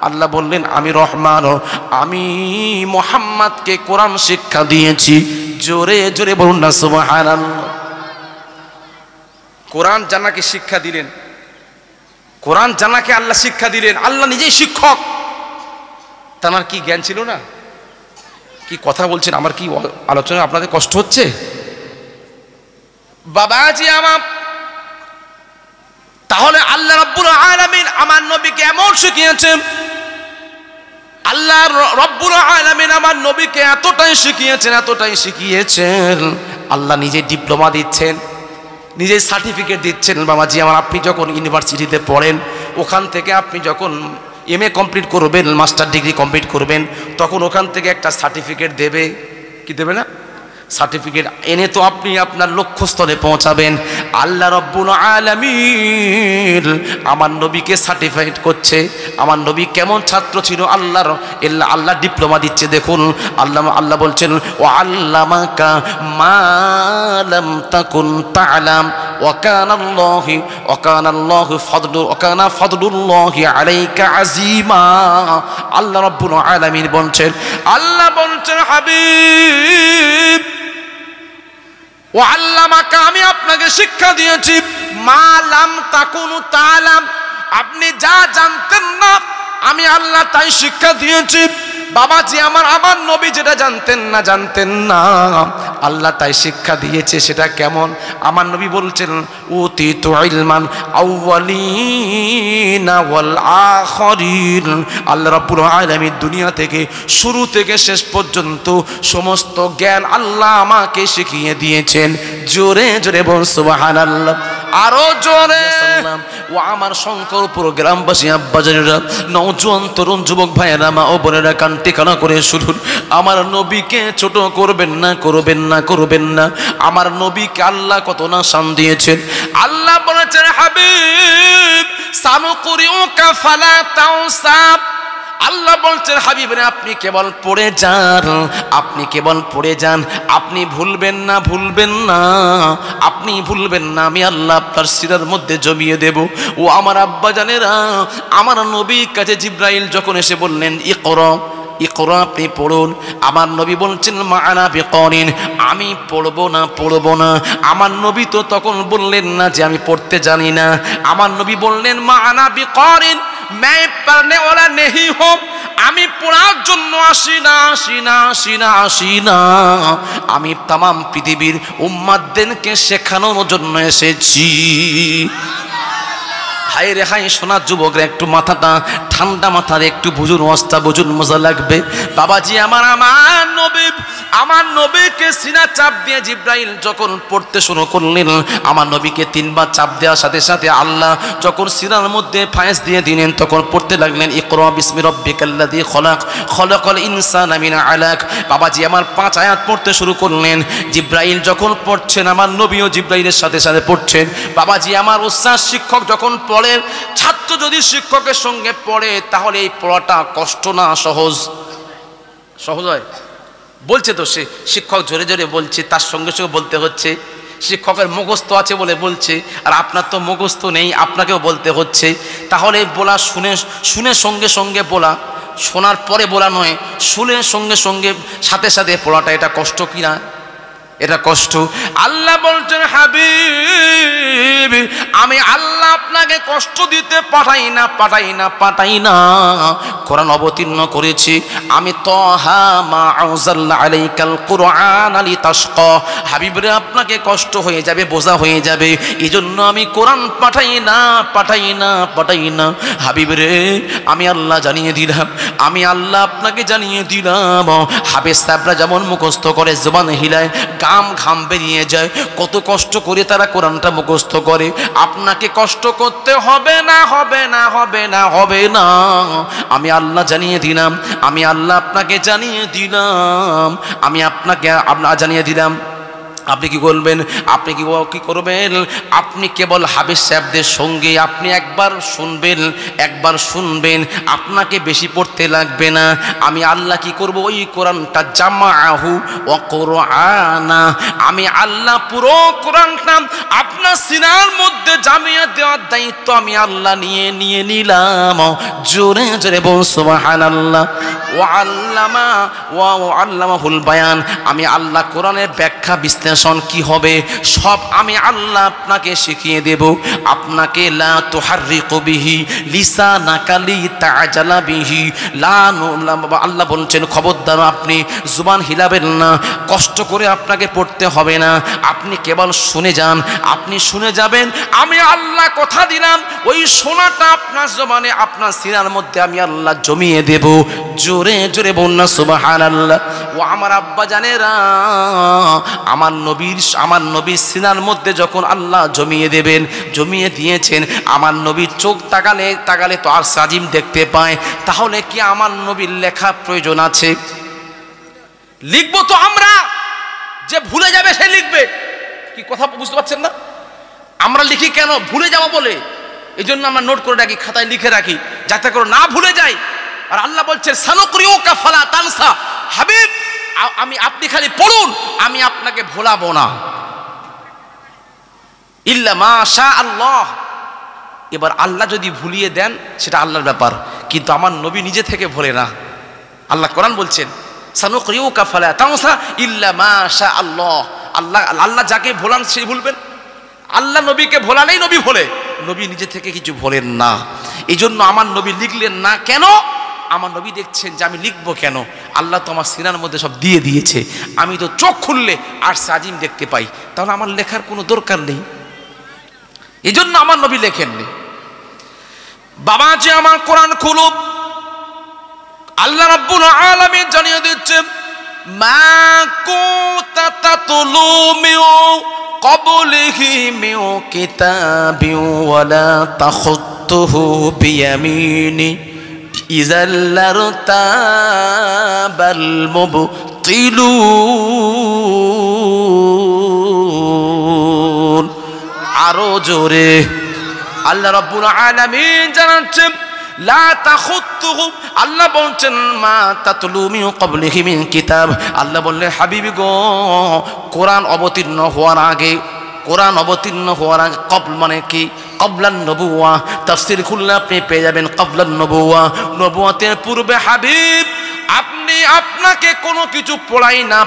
আল্লাহ বললেন আমি রহমান, আমি মুহাম্মদকে কোরআন শিক্ষা দিয়েছি। জোরে জোরে বলুন না সুবহানাল্লাহ। কোরআন জানাকে শিক্ষা দিলেন, কোরআন জানাকে আল্লাহ শিক্ষা দিলেন। আল্লাহ নিজেই শিক্ষক, তার কি জ্ঞান ছিল না? কি কথা বলছেন? আমার কি আলোচনা আপনাদের কষ্ট হচ্ছে? বাবাজি আমার, তাহলে আল্লাহ রাব্বুল আলামিন আমার নবীকে এমন শিখিয়েছেন, আল্লাহ রাব্বুল আলামিন আমার নবীকে এতটাই শিখিয়েছেন, আল্লাহ নিজে ডিপ্লোমা দিচ্ছেন, নিজে সার্টিফিকেট দিচ্ছেন। বাবাজি আমার, আপনি যখন ইউনিভার্সিটিতে পড়েন, ওখান থেকে আপনি যখন MA কমপ্লিট করবেন, মাস্টার ডিগ্রি কমপ্লিট করবেন, তখন ওখান থেকে একটা সার্টিফিকেট দেবে। কি দেবে না? সার্টিফিকেট এনে তো আপনি আপনার লক্ষ্যস্থলে পৌঁছাবেন। আল্লাহ রাব্বুল আলামিন আমার নবীকে সার্টিফাইড করছে। আমার নবী কেমন ছাত্র ছিল আল্লাহ ডিপ্লোমা দিচ্ছে। দেখুন আল্লাহ বলছেন ওয়া আল্লামাকা মা লাম তাকুন তা'লাম ওয়া কানা ফাদলুল্লাহি আলাইকা আযীমা। আল্লাহ রাব্বুল আলামিন বলছেন হাবিব ও আল্লামাকা, আমি আপনাকে শিক্ষা দিয়েছি মা লাম তাকুনু তা'লাম, আপনি যা জানতেন না আমি আল্লাহ তাই শিক্ষা দিয়েছি। বাবাজি আমার নবী যেটা জানতেন না আল্লাহ তাই শিক্ষা দিয়েছে। সেটা কেমন? আমার নবী বলছেন উতিতু ইলমান আউয়ালিনা ওয়াল আখিরিন। আল্লাহ রাব্বুল আলামিন দুনিয়া থেকে শুরু থেকে শেষ পর্যন্ত সমস্ত জ্ঞান আল্লাহ আমাকে শিখিয়ে দিয়েছেন। জোরে জোরে বল সুবহানাল্লাহ, আরো জোরে। ও আমার শঙ্করপুর গ্রামবাসী আব্বাজানেরা, নওজোয়ান তরুণ যুবক ভাইয়েরা, মা ও বোনেরা, কান টিকানা করে শুনুন। আমার নবীকে ছোট করবেন না, করবেন না, করবেন না। আমার নবীকে আল্লাহ কত না শান দিয়েছেন। আল্লাহ বলেছেন, হাবিব সানুকুরিউকা ফালা তানসা। আল্লাহ বলছেন, হাবিব রে আপনি কেবল পড়ে যান, আপনি কেবল পড়ে যান, আপনি ভুলবেন না, ভুলবেন না, আপনি ভুলবেন না। আমি আল্লাহ আপনার সিরার মধ্যে জমিয়ে দেব। ও আমার আব্বা জানেরা, আমার নবীর কাছে জিব্রাইল যখন এসে বললেন, ইকরা ইকরা, আপনি পড়ুন। আমার নবী বলছেন, মা আনা বিকারিন, আমি পড়বো না, পড়বো না। আমার নবী তো তখন বললেন না যে আমি পড়তে জানি না। আমার নবী বললেন, মা আনা বিকারিন, मैं पढ़ने वाला नहीं हूं, আমি পড়ার জন্য আসি না, আসি না, আসি না, আসি না। আমি तमाम পৃথিবীর উম্মাতদেরকে শেখানোর জন্য এসেছি। হায় রে হায়, সোনা যুবকরা, একটু মাথাটা ঠান্ডা মাথার একটু বুঝুন, অবস্থা বুঝুন, মজা লাগবে। বাবাজি আমার আমার নবীকে সিনা চাপ দিয়ে জিব্রাইল যখন পড়তে শুরু করলেন, আমার নবীকে 3 বার চাপ দেওয়ার সাথে সাথে আল্লাহ যখন সিনার মধ্যে ফায়েজ দিয়ে দিলেন, তখন পড়তে লাগলেন, ইকরা বিসমি রাব্বিকাল্লাযী খলাক, খলাকাল ইনসানা মিন আলাক। বাবাজি আমার 5 আয়াত পড়তে শুরু করলেন। জিব্রাইল যখন পড়ছেন, আমার নবীও জিব্রাইলের সাথে সাথে পড়ছেন। বাবাজি আমার উস্তাদ শিক্ষক যখন পড়ে, ছাত্র যদি শিক্ষকের সঙ্গে পড়ে, তাহলে এই পড়াটা কষ্ট না সহজ? সহজ হয়। বলছে তো সে শিক্ষক জোরে জোরে বলছে, তার সঙ্গে সঙ্গে বলতে হচ্ছে। শিক্ষকের মুখস্থ আছে বলে বলছে, আর আপনার তো মুখস্থ নেই, আপনাকেও বলতে হচ্ছে। তাহলে বলা শুনে শুনে সঙ্গে সঙ্গে বলা, শোনার পরে বলা নয়, শুনে সঙ্গে সঙ্গে সাথে সাথে পড়াটা, এটা কষ্ট কি না? এটা কষ্ট। আল্লাহ বলছেন, হাবিব আমি আল্লাহ আপনাকে কষ্ট দিতে পাঠাই না, পাঠাই না, পাঠাই না। কোরআন অবতীর্ণ করেছি আমি, তাহা মা আনজালনা আলাইকাল কুরআন লিতাশকা। হাবিব রে আপনাকে কষ্ট হয়ে যাবে, বোঝা হয়ে যাবে, এজন্য আমি কোরআন পাঠাই না, পাঠাই না, পাঠাই না। হাবিব রে আমি আল্লাহ জানিয়ে দিলাম, আমি আল্লাহ আপনাকে জানিয়ে দিলাম। হাফেজ সাহেবরা যেমন মুখস্থ করে, জবান হিলায়, ঘাম বেরিয়ে যায়, কত কষ্ট করে তারা কোরআনটা মুখস্থ করে। আপনাকে কষ্ট করতে হবে না, হবে না, হবে না, হবে না। আমি আল্লাহ জানিয়ে দিলাম, আমি আল্লাহ আপনাকে জানিয়ে দিলাম, আমি আপনাকে জানিয়ে দিলাম। আপনি কি করবেন? আপনি কি করবেন? আপনি কেবল হাফেজ সাহেবদের সঙ্গে আপনি একবার শুনবেন, একবার শুনবেন, আপনাকে বেশি পড়তে লাগবে না। আমি আল্লাহ কি করব? ওই কোরআনটা জামাআহু ওয়া কুরআনা, আমি আল্লাহ পুরো কোরআনটা আপনার সিনার মধ্যে জামিয়ে দেওয়ার দায়িত্ব আমি আল্লাহ নিয়ে নিলাম। জোরে জোরে বল সুবহানাল্লাহ। ওয়া আল্লামাহুল বায়ান, আমি আল্লাহ কোরআনের ব্যাখ্যা বিশ্লেষণ কি হবে সব আমি আল্লাহ আপনাকে শিখিয়ে দেব। আপনাকে লা তুহাররিকু বিহি লিসানাকা লিতাআজালা বিহি, আল্লাহ বলছেন খবরদার আপনি জুবান হিলাবেন না, কষ্ট করে আপনাকে পড়তে হবে না, আপনি কেবল শুনে যান, আপনি শুনে যাবেন। আমি আল্লাহ কথা দিলাম, ওই শোনাটা আপনার জবানে, আপনার সিনার মধ্যে আমি আল্লাহ জমিয়ে দেব। জোরে জোরে বল না সুবহানাল্লাহ। ও আমার আব্বা জানেরা, আমার নবীর সিনার মধ্যে যখন আল্লাহ জমিয়ে দেবেন, জমিয়ে দিয়েছেন, আমার নবীর চোখ তাকালে তো আর সাজিম দেখতে পায়, তাহলে কি আমার নবীর লেখা প্রয়োজন আছে? লিখবো তো আমরা, যে ভুলে যাবে সে লিখবে। কি কথা বুঝতে পারছেন না? আমরা লিখি কেন? ভুলে যাবো বলে। এই জন্য আমরা নোট করে রাখি, খাতায় লিখে রাখি, যাতে করে না ভুলে যাই। আর আল্লাহ বলছেন সানুকরিউকা ফালা তানসা, হাবিব আপনি খালি পড়ুন, আমি আপনাকে ভোলাবো না। ইল্লা মা শা আল্লাহ। এবার আল্লাহ যদি ভুলিয়ে দেন সেটা আল্লাহর ব্যাপার, কিন্তু আমার নবী নিজে থেকে ভোলে না। আল্লাহ কোরআন বলছেন সানুকরিউকা ফালা তানসা ইল্লা মা শা আল্লাহ। আল্লাহ যাকে ভোলান সেই ভুলবেন। আল্লাহ নবীকে ভোলালেই নবী ভোলে, নবী নিজে থেকে কিছু ভোলেন না। এই জন্য আমার নবী লিখলেন না। কেন? আমার নবী দেখছেন যে আমি লিখবো কেন, আল্লাহ তো আমার সিনার মধ্যে সব দিয়ে দিয়েছে, আমি তো চোখ খুললে আর সাজিম দেখতে পাই, তাহলে আমার লেখার কোনো দরকার নেই। এই জন্য আমার নবী লেখেননি। বাবা যে আমার কোরআন খুলো, আল্লাহ রাব্বুল আলামিন জানিয়ে দিচ্ছেন মা কুনতা তাতলু মিন ক্বাবলিহি মিন কিতাবিন ওয়ালা তাখুতুহু বিয়ামিনি ইযাল লারতাবাল মুবতিলুন। আরো জোরে আল্লাহ রাব্বুল আলামিন জানাচ্ছেন লা তাখুতুহু, আল্লাহ বলছেন মা তাতলু মিন ক্বাবলিহি মিন কিতাব। আল্লাহ বললেন হাবিবি গো, কোরআন অবতীর্ণ হওয়ার আগে, কোরআন অবতীর্ণ হওয়ার আগে, কবল মানে কি? কবলান নবুওয়া। তাফসীর খুললে আপনি পেয়ে যাবেন কবলান নবুওয়া, নবুয়তের পূর্বে হাবিব আপনি আপনাকে কোনো কিছু পড়াই না।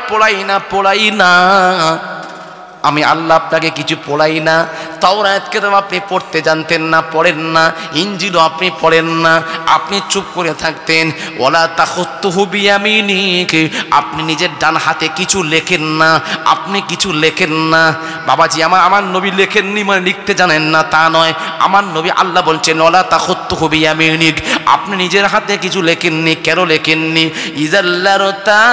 আমি আল্লাহ আপনাকে কিছু পড়াই না। তাওরাত কিতাব আপনি পড়তে জানতেন না, পড়েন না। ইনজিলও আপনি পড়েন না, আপনি চুপ করে থাকতেন। ওয়ালা তাখুতুহু বিয়ামিনিক, আপনি নিজের ডান হাতে কিছু লেখেন না, আপনি কিছু লেখেন না। বাবাজি আমার নবী লেখেননি মানে লিখতে জানেন না তা নয়। আমার নবী আল্লাহ বলছেন ওয়ালা তাখুতুহু বিয়ামিনিক, আপনি নিজের হাতে কিছু লেখেননি। কেন লেখেননি? ইযাল্লারতাবাল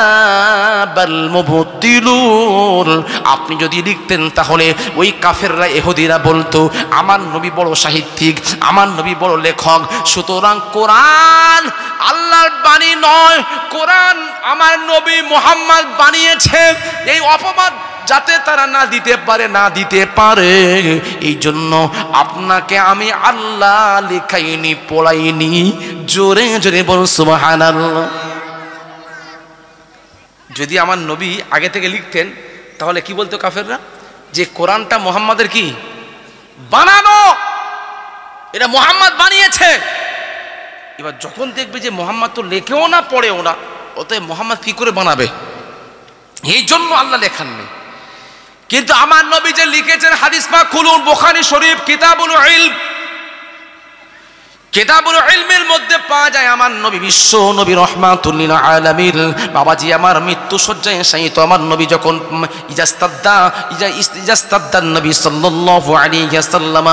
মুবতিলুন, আপনি যদি লিখতেন তাহলে ওই কাফেররা ইহুদিরা বলতো আমার নবী বড় সাহিত্যিক, আমার নবী বড় লেখক। সুতরাং কোরআন আল্লাহর বাণী নয়, কোরআন আমার নবী মুহাম্মদ বানিয়েছে। এই অপবাদ যাতে তারা না দিতে পারে এই জন্য আপনাকে আমি আল্লাহ লেখাইনি, পড়াইনি। জোরে জোরে বল সুবহানাল্লাহ। যদি আমার নবী আগে থেকে লিখতেন তাহলে কি বলতো কাফেররা? যে কোরআনটা মুহাম্মাদের কি বানানো, এটা মুহাম্মদ বানিয়েছে। এবার যখন দেখবে যে মুহাম্মদ তো লেখেও না পড়েও না, অতএব মুহাম্মদ কি করে বানাবে? এই জন্য আল্লাহ লেখান নেই। কিন্তু আমার নবী যে লিখেছেন, হাদিস পাক খুলুন, বুখারী শরীফ কিতাবুল ইলম, কিতাবুল ইলমের মধ্যে পাওয়া যায় আমার নবী বিশ্ব নবী রাহমাতুল লিল আলামিন। বাবাজি আমার মৃত্যু শয্যায় শায়িত আমার নবী যখন ইজাস্তাদ্দান নবী সাল্লাল্লাহু আলাইহি ওয়াসাল্লাম,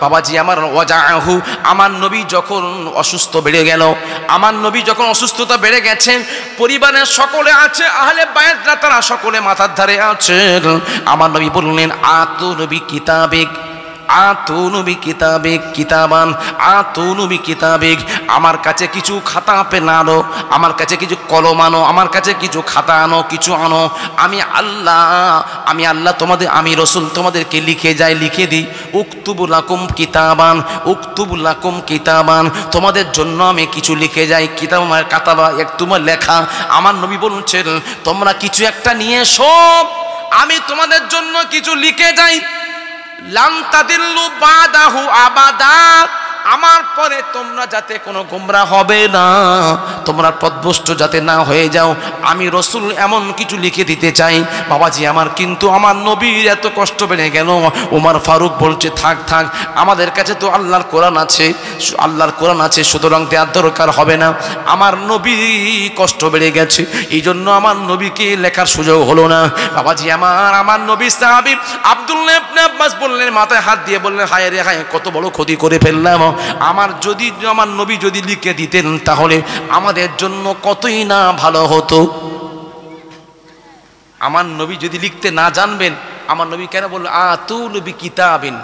বাবাজি আমার ওয়াজাহু, আমার নবী যখন অসুস্থ বেড়ে গেল, আমার নবী যখন অসুস্থতা বেড়ে গেছে, পরিবারের সকলে আছে, আহলে বায়াতরা তারা সকলে মাথার ধারে আছেন। আমার নবী বললেন আতু নবী কিতাবিক, আতুনুবি কিতাবিক কিতাবান, আতুনুবি কিতাবিক, আমার কাছে কিছু খাতা পেন আনো, আমার কাছে কিছু কলম আনো, আমার কাছে কিছু খাতা আনো, কিছু আনো। আমি আল্লাহ তোমাদের, আমি রাসূল তোমাদেরকে লিখে দিই। উকতুবু লাকুম কিতাবান, উকতুবু লাকুম কিতাবান, তোমাদের জন্য আমি কিছু লিখে যাই। কিতাব আমার কাতাবা, এক তোমার লেখা। আমার নবী বলছেন তোমরা কিছু একটা নিয়ে এসো, আমি তোমাদের জন্য কিছু লিখে যাই। লাম তাদিল্লু বাদাহু আবাদা, আমার পরে তোমরা যাতে কোনো গোমরা হবে না, তোমরা পথভ্রষ্ট যাতে না হয়ে যাও, আমি রাসূল এমন কিছু লিখে দিতে চাই। বাবাজি আমার কিন্তু আমার নবীর এত কষ্ট বেড়ে গেল। ওমর ফারুক বলছে থাক আমাদের কাছে তো আল্লাহর কোরআন আছে, সুতরাং দেওয়ার দরকার হবে না। আমার নবী কষ্ট বেড়ে গেছে, এই জন্য আমার নবীকে লেখার সুযোগ হলো না। বাবাজি আমার নবী সাহাবী আব্দুল্লাহ ইবনে আব্বাস বললেন, মাথায় হাত দিয়ে বললেন হায় রে হায়, কত বড় ক্ষতি করে ফেললাম। আমার নবী যদি লিখে দিতেন তাহলে আমাদের জন্য কতই না ভালো হতো। আমার নবী যদি লিখতে না জানবেন, আমার নবী কেন বলল আতুল বি কিতাবিন,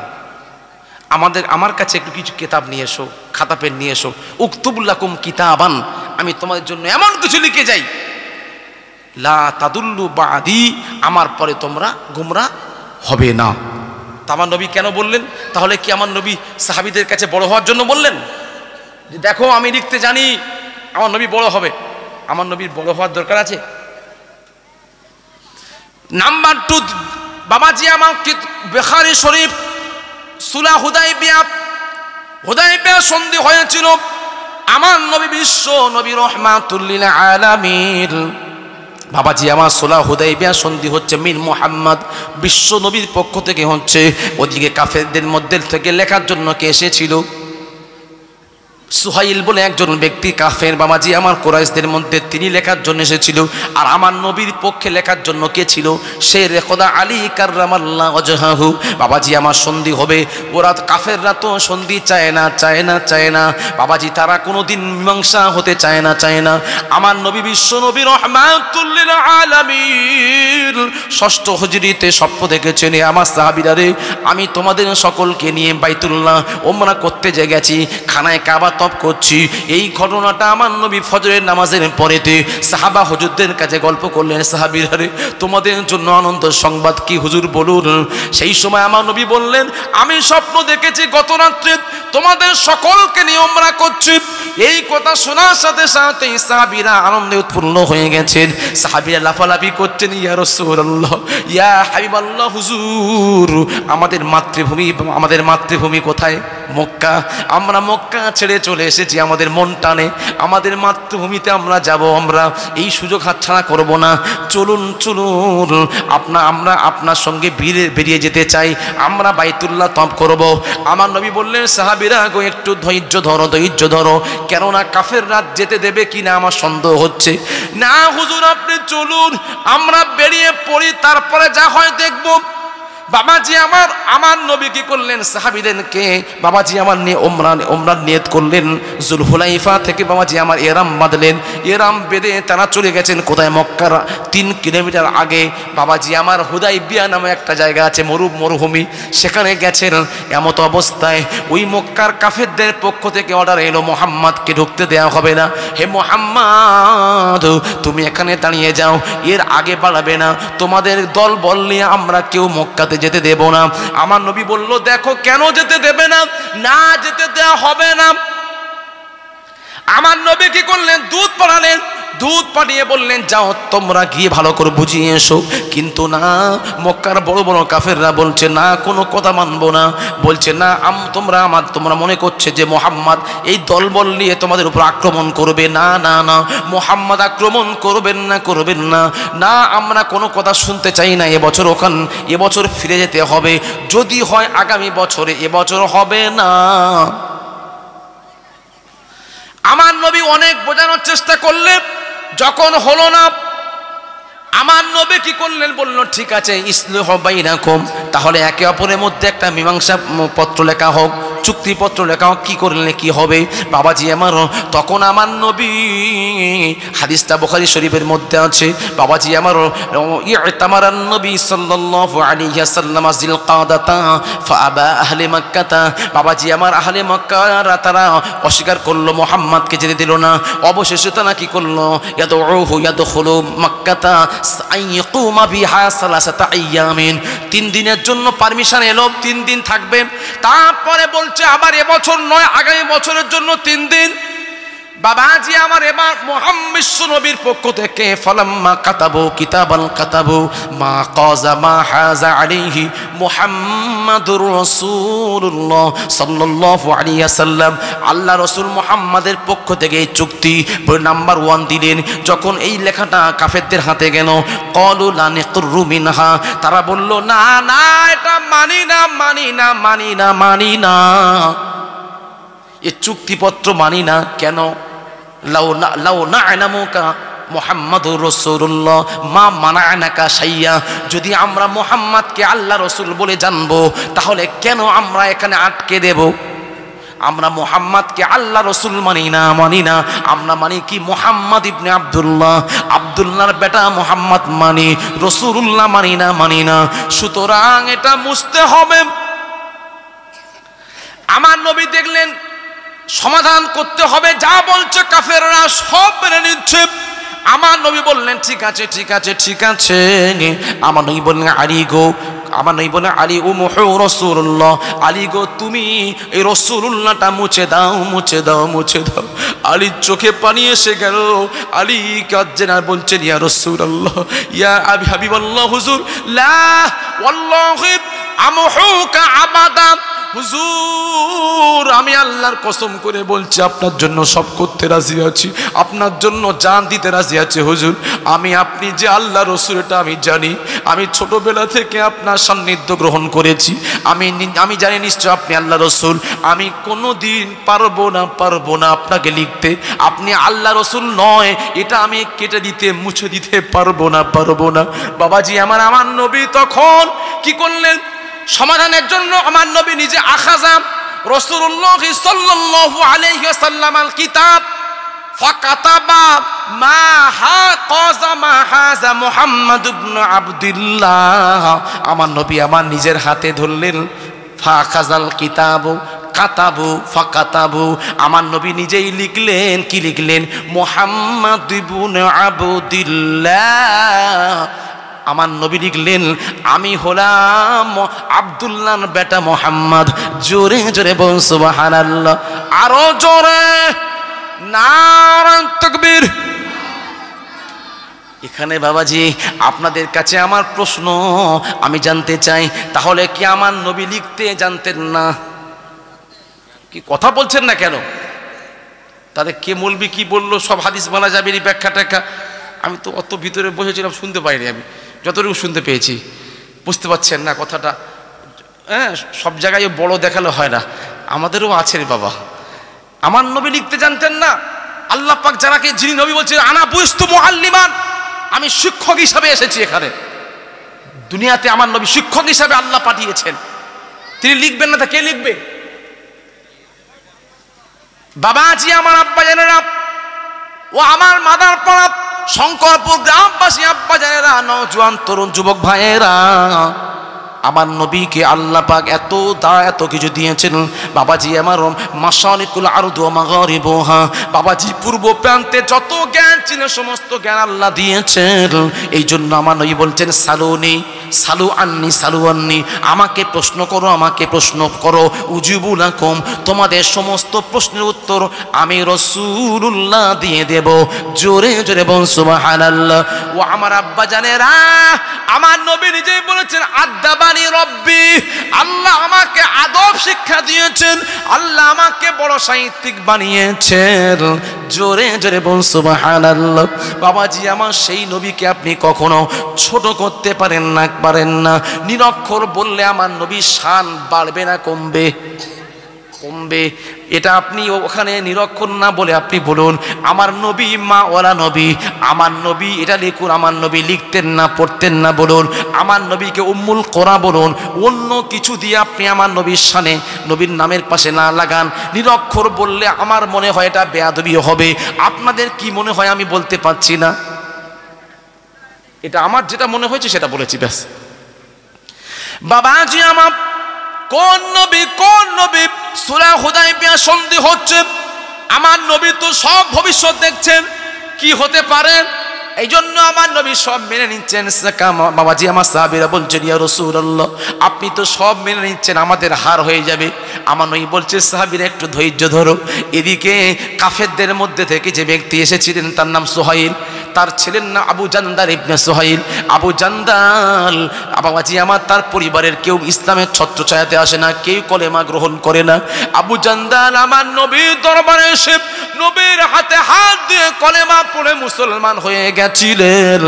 আমার কাছে একটু কিছু কিতাব নিয়ে এসো, খাতা পেন নিয়ে এসো। উকতুবু লাকুম কিতাবান, আমি তোমাদের জন্য এমন কিছু লিখে যাই লা তাদুল্লু বাদি, আমার পরে তোমরা গোমরা হবে না। আমার নবী কেন বললেন? তাহলে কি আমার নবী সাহাবীদের কাছে বড় হওয়ার জন্য বললেন যে দেখো আমি লিখতে জানি, আমার নবী বড় হবে? আমার নবীর বড় হওয়ার দরকার আছে? নাম্বার 2 বাবাজি আমার বুখারী শরীফ সুলাহ হুদাইবিয়া সন্ধি হয়েছিল। আমার নবী বিশ্ব নবী রাহমাতুল লিল আলামিন, বাবাজি আমার সুলাহ হুদাইবিয়া সন্ধি হচ্ছে মিন মুহাম্মদ, বিশ্ব নবীর পক্ষ থেকে হচ্ছে। ওদিকে কাফেরদের মধ্যে থেকে লেখার জন্য কে এসেছিল? সুহাইল বলে একজন ব্যক্তি কাফের বাবাজি আমার কুরাইশদের মধ্যে, তিনি লেখার জন্য এসেছিল। আর আমার নবীর পক্ষে লেখার জন্য কে ছিল? সে রেখদা আলী কাররামাল্লাহু ওয়াজহাহু। বাবাজি আমার সন্ধি হবে, ওরা কাফেররা তো সন্ধি চায় না বাবাজি, তারা কোনোদিন মীমাংসা হতে চায় না। আমার নবী বিশ্ব নবী রহমাতুল লিল আলামিন ষষ্ঠ হিজরিতে স্বপ্ন দেখেছেন, আমার সাহাবীরা রে, আমি তোমাদের সকলকে নিয়ে বাইতুল্লাহ ওমরা করতে গেছি, খানায় কাবা তপ করছি। এই ঘটনাটা আমার নবী ফজরের নামাজের পরেতে সাহাবা হুজুরদের কাছে গল্প করলেন, সাহাবীরা রে, তোমাদের জন্য আনন্দ সংবাদ কি হুজুর বলুন। সেই সময় আমার নবী বললেন, আমি স্বপ্ন দেখেছি গত রাত্রে তোমাদের সকলকে নিয়ে উমরা করছি। এই কথা শোনার সাথে সাথে সাহাবীরা আনন্দে উৎফুল্ল হয়ে গেছেন। সাহাবীরা লাফালাফি করছেন, ইয়া রাসূলুল্লাহ, ইয়া হাবিবাল্লাহ, হুজুর আমাদের মাতৃভূমি কোথায়? মক্কা। আমরা মক্কা ছেড়ে চলে এসেছি, আমাদের মন টানে আমাদের মাতৃভূমিতে আমরা যাব, আমরা এই সুযোগ হাতছাড়া করব না। চলুন আমরা আপনার সঙ্গে বেরিয়ে যেতে চাই, আমরা বাইতুল্লাহ তওয়াফ করব। আমার নবী বললেন, সাহাবীরা গো একটু ধৈর্য ধরো, কেননা কাফের রাত যেতে দেবে কিনা আমার সন্দেহ হচ্ছে। না হুজুর আপনি চলুন, আমরা বেরিয়ে পড়ি, তারপরে যা হয় দেখব। বাবাজি আমার নবী কি করলেন? সাহাবীদেরকে বাবাজি আমার নিয়ে ওমরার নিয়ত করলেন। জুলহুলাইফা থেকে বাবাজি আমার এরাম বাঁধলেন, এরাম বেঁধে তারা চলে গেছেন কোথায়? মক্কার 3 কিলোমিটার আগে বাবাজি আমার হুদাইবিয়া নামে একটা জায়গা আছে, মরুভূমি, সেখানে গেছেন। এমত অবস্থায় ওই মক্কার কাফেরদের পক্ষ থেকে অর্ডার এলো, মুহাম্মাদকে ঢুকতে দেওয়া হবে না। হে মুহাম্মদ, তুমি এখানে দাঁড়িয়ে যাও, এর আগে বাড়াবে না, তোমাদের দল বল নিয়ে আমরা কেউ মক্কাতে যেতে দেব না। আমার নবী বলল, দেখো কেন যেতে দেবে না? না যেতে দেওয়া হবে না। আমার নবী কি করলেন? দুধ পাঠালেন, দুধ পাঠিয়ে বললেন, যাও তোমরা গিয়ে ভালো করে বুঝিয়ে এসো। কিন্তু না, মক্কার বড় বড় কাফেররা বলছে না, কোনো কথা মানবো না। বলছে না, তোমরা মনে করছে যে মোহাম্মদ এই দলবল নিয়ে তোমাদের উপর আক্রমণ করবে। না, মোহাম্মদ আক্রমণ করবেন না, না আমরা কোনো কথা শুনতে চাই না। এবছর ফিরে যেতে হবে, যদি হয় আগামী বছরে, এবছর হবে না। আমার নবী অনেক বোঝানোর চেষ্টা করলেন, যখন হলো না, আমার নবী কি করলেন? বললেন, ঠিক আছে, ইসলাহ বাইনাকুম, তাহলে একে অপরের মধ্যে একটা মীমাংসা পত্র লেখা হোক, চুক্তিপত্র লেখা হোক। কি করলে কি হবে বাবাজি আমার? তখন আমার নবী, হাদিসটা বুখারী শরীফের মধ্যে আছে, বাবাজি আমার ইতামারান নবী সাল্লাল্লাহু আলাইহি ওয়াসাল্লাম জিলকাদাতা ফাআবা আহলে মক্কাতা। বাবাজি আমার আহলে মক্কারা তারা অস্বীকার করলো, মুহাম্মদকে যেতে দিল না। অবশেষে তারা কি করলো? ইয়াদখুলু মক্কাতা আইয়াকুমা বিহা সালাসাতা আইয়ামিন, 3 দিনের জন্য পারমিশন এলো, 3 দিন থাকবে। তারপরে বলছে আবার এবছর নয়, আগামী বছরের জন্য 3 দিন। বাবাজি আমার এবার মুহাম্মদ নবীর পক্ষ থেকে ফালাম্মা কাতাবু কিতাবান কাতাবু মা কাযা মা হাযা আলাইহি মুহাম্মাদুর রাসূলুল্লাহ সাল্লাল্লাহু আলাইহি ওয়াসাল্লাম, আল্লাহ রাসূল মুহাম্মাদের পক্ষ থেকে এই চুক্তি নাম্বার 1 দিলেন। যখন এই লেখাটা কাফেরদের হাতে গেল, ক্বালু লা নাকরু মিনহা, তারা বলল, না এটা মানি না, এই চুক্তিপত্র মানি না। কেন? লাউ না'লামুকা মুহাম্মাদুর রাসূলুল্লাহ মা মানা'নাকা শাইয়া, যদি আমরা মুহাম্মদকে আল্লাহ রাসূল বলে জানবো, তাহলে কেন আমরা এখানে আটকে দেব? আমরা মুহাম্মদকে আল্লাহ রাসূল মানি না, আমরা মানি কি? মুহাম্মদ ইবনে আব্দুল্লাহর বেটা মুহাম্মদ মানি, রাসূলুল্লাহ মানি না। সুতরাং এটা মুছতে হবে। আমার নবী দেখলেন সমাধান করতে হবে, যা বলছে কাফেররা সব মেনে নিচ্ছে। আমার নবী বললেন, ঠিক আছে। আমার নবী বললেন, আলী ও রাসূলুল্লাহ, আলী গো তুমি এই রাসূলুল্লাহটা মুছে দাও। আলীর চোখে পানি এসে গেল, আলী কাঁদছেন আর বলছেন, ইয়া রাসূলুল্লাহ, ইয়া হাবিবাল্লাহ, হুজুর, লা ওয়াল্লাহি আমহুকা আবাদা হুজুর আমি আল্লাহর কসম করে বলছি আপনার জন্য সব করতে রাজি আছি, আপনার জন্য জান দিতে রাজি আছি হুজুর। আমি আপনি যে আল্লাহ রসুল এটা আমি জানি, আমি ছোটবেলা থেকে আপনার সান্নিধ্য গ্রহণ করেছি, আমি জানি নিশ্চয় আপনি আল্লাহ রসুল। আমি কোনো দিন পারবো না আপনাকে লিখতে, আপনি আল্লাহ রসুল নয় এটা আমি কেটে দিতে মুছে দিতে পারবো না। বাবাজি আমার নবী তখন কি করলেন সমাধানের জন্য? আমার নবী নিজে আখাযাম রাসূলুল্লাহ সাল্লাল্লাহু আলাইহি ওয়াসাল্লাম আল কিতাব ফাকাতাবা মা হাযা মুহাম্মদ ইবনে আবদুল্লাহ। আমার নবী আমার নিজের হাতে ধরলেন, ফাখাযাল কিতাবু ফাকাতাবু, আমার নবী নিজেই লিখলেন। কি লিখলেন? মুহাম্মদ ইবনে আবদুল্লাহ। আমার নবী লিখলেন আমি হলাম আব্দুল্লাহর বেটা মোহাম্মদ। জোরে জোরে বল সুবহানাল্লাহ, আরো জোরে নারে তাকবীর। এখানে বাবাজি আপনাদের কাছে আমার প্রশ্ন, আমি জানতে চাই তাহলে কি আমার নবী লিখতে জানতেন না? কি কথা বলছেন না কেন? তাদের কে মৌলবি কি বললো সব হাদিস বলা যাবে এই ব্যাখ্যা ট্যাখ্যা, আমি তো অত ভিতরে বসেছিলাম শুনতে পাইনি, আমি যতটুকু শুনতে পেয়েছি। বুঝতে পারছেন না কথাটা? হ্যাঁ, সব জায়গায় বড় দেখালে হয় না, আমাদেরও আছে রে বাবা। আমার নবী লিখতে জানতেন না? আল্লাহ পাক যারাকে যিনি নবী বলছেন আনা বুইস্তু মুআল্লিমান, আমি শিক্ষক হিসাবে এসেছি এখানে দুনিয়াতে, আমার নবী শিক্ষক হিসাবে আল্লাহ পাঠিয়েছেন। তিনি লিখবেন না তা কে লিখবে? বাবাজি আমার আব্বা জানেরা ও আমার মাদার পাড়া শঙ্করপুর গ্রামবাসী আব্বা জানেরা, নওজোয়ান তরুণ যুবক ভাইয়েরা, আমার নবীকে আল্লাহ পাক এত কিছু দিয়েছেন বাবাজি আমার। মাশারিকুল আরদি ওয়া মাগারিবুহা, বাবাজি পূর্ব প্রান্তে যত জ্ঞান ছিল সমস্ত জ্ঞান আল্লাহ দিয়েছেন। এই জন্য আমার নবী বলছেন সালু আন্নি, আমাকে প্রশ্ন করো উজিবু লাকুম, তোমাদের সমস্ত প্রশ্নের উত্তর আমি রাসূলুল্লাহ দিয়ে দেব। জোরে জোরে বল সুবহানাল্লাহ। ও আমার আব্বা জানেরা, আমার নবী নিজেই বলেছেন আদাবানি রব্বি, আল্লাহ আমাকে আদব শিক্ষা দিয়েছেন, আল্লাহ আমাকে বড় সাহিত্যিক বানিয়েছেন। জোরে জোরে বল সুবহানাল্লাহ। বাবাজি আমার সেই নবীকে আপনি কখনো ছোট করতে পারেন না। নিরক্ষর বললে আমার নবীর শান বাড়বে না কমবে? এটা আপনি ওখানে নিরক্ষর না বলে আপনি বলুন আমার নবী মা ওয়ালা নবী, আমার নবী এটা লিখুন। আমার নবী লিখতেন না পড়তেন না বলুন, আমার নবীকে উম্মুল কোরা বলুন। অন্য কিছু দিয়ে আপনি আমার নবীর শানে নবীর নামের পাশে না লাগান। নিরক্ষর বললে আমার মনে হয় এটা বেয়াদবি হবে। আপনাদের কি মনে হয় আমি বলতে পারছি না, এটা আমার যেটা মনে হয়েছে সেটা বলেছি ব্যাস। বাবাজি আমার কোন নবী সূরা হুদায়বিয়া সন্ধি হচ্ছে, আমার নবী তো সব ভবিষ্যৎ দেখছেন কি হতে পারে, এই জন্য আমার নবী সব মেনে নিচ্ছেন। বাবাজি আমার সাহাবীরা বলছেন ইয়া রাসূলুল্লাহ আপনি তো সব মেনে নিচ্ছেন, আমাদের হার হয়ে যাবে। আমার নবী বলছে সাহাবীরা একটু ধৈর্য ধরো। এদিকে কাফেরদের মধ্যে থেকে যে ব্যক্তি এসেছিলেন তার নাম সুহাইল, তার ছেলের নাম আবু জান্দাল ইবনে সুহাইল। আবু জান্দাল বাবাজি আমার তার পরিবারের কেউ ইসলামের ছত্রছায়াতে আসে না, কেউ কলেমা গ্রহণ করে না। আবু জান্দাল আমার নবীর দরবারে এসে নবীর হাতে হাত দিয়ে কলেমা পড়ে মুসলমান হয়ে গেছিলেন।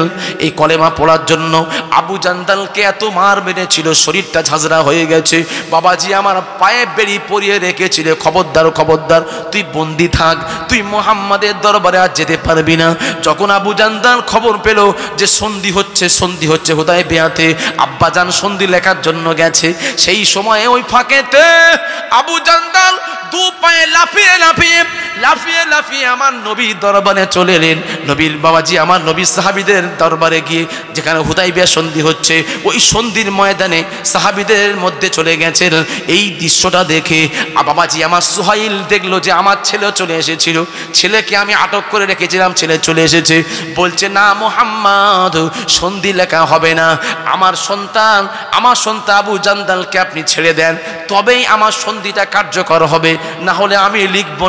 এই কলেমা পড়ার জন্য আবু জান্দালকে এত মার মেরেছিল, শরীরটা ঝাঁঝরা হয়ে গেছে। বাবাজি আমার পায়ে বেড়ি পরিয়ে রেখেছিল, খবরদার তুই বন্দি থাক, তুই মুহাম্মাদের দরবারে আর যেতে পারবি না। যখন আবু জান্দাল খবর পেল যে সন্ধি হচ্ছে হুদায়বিয়াতে, আব্বাজান সন্ধি লেখার জন্য গেছে, সেই সময়ে ওই ফাঁকেতে আবু জান্দাল দু পায়ে লাফিয়ে আমার নবীর দরবারে চলে এলেন। নবীর বাবাজি আমার নবীর সাহাবীদের দরবারে গিয়ে যেখানে হুদায়বিয়া সন্ধি হচ্ছে ওই সন্ধির ময়দানে সাহাবীদের মধ্যে চলে গেছেন। এই দৃশ্যটা দেখে বাবাজি আমার সুহাইল দেখলো যে আমার ছেলে চলে এসেছিল, ছেলেকে আমি আটক করে রেখেছিলাম, ছেলে চলে এসেছে। বলছে না মুহাম্মদ সন্ধি লেখা হবে না, আমার সন্তান আবু জান্দালকে আপনি ছেড়ে দেন, তবেই আমার সন্ধিটা কার্যকর হবে, না হলে আমি লিখবো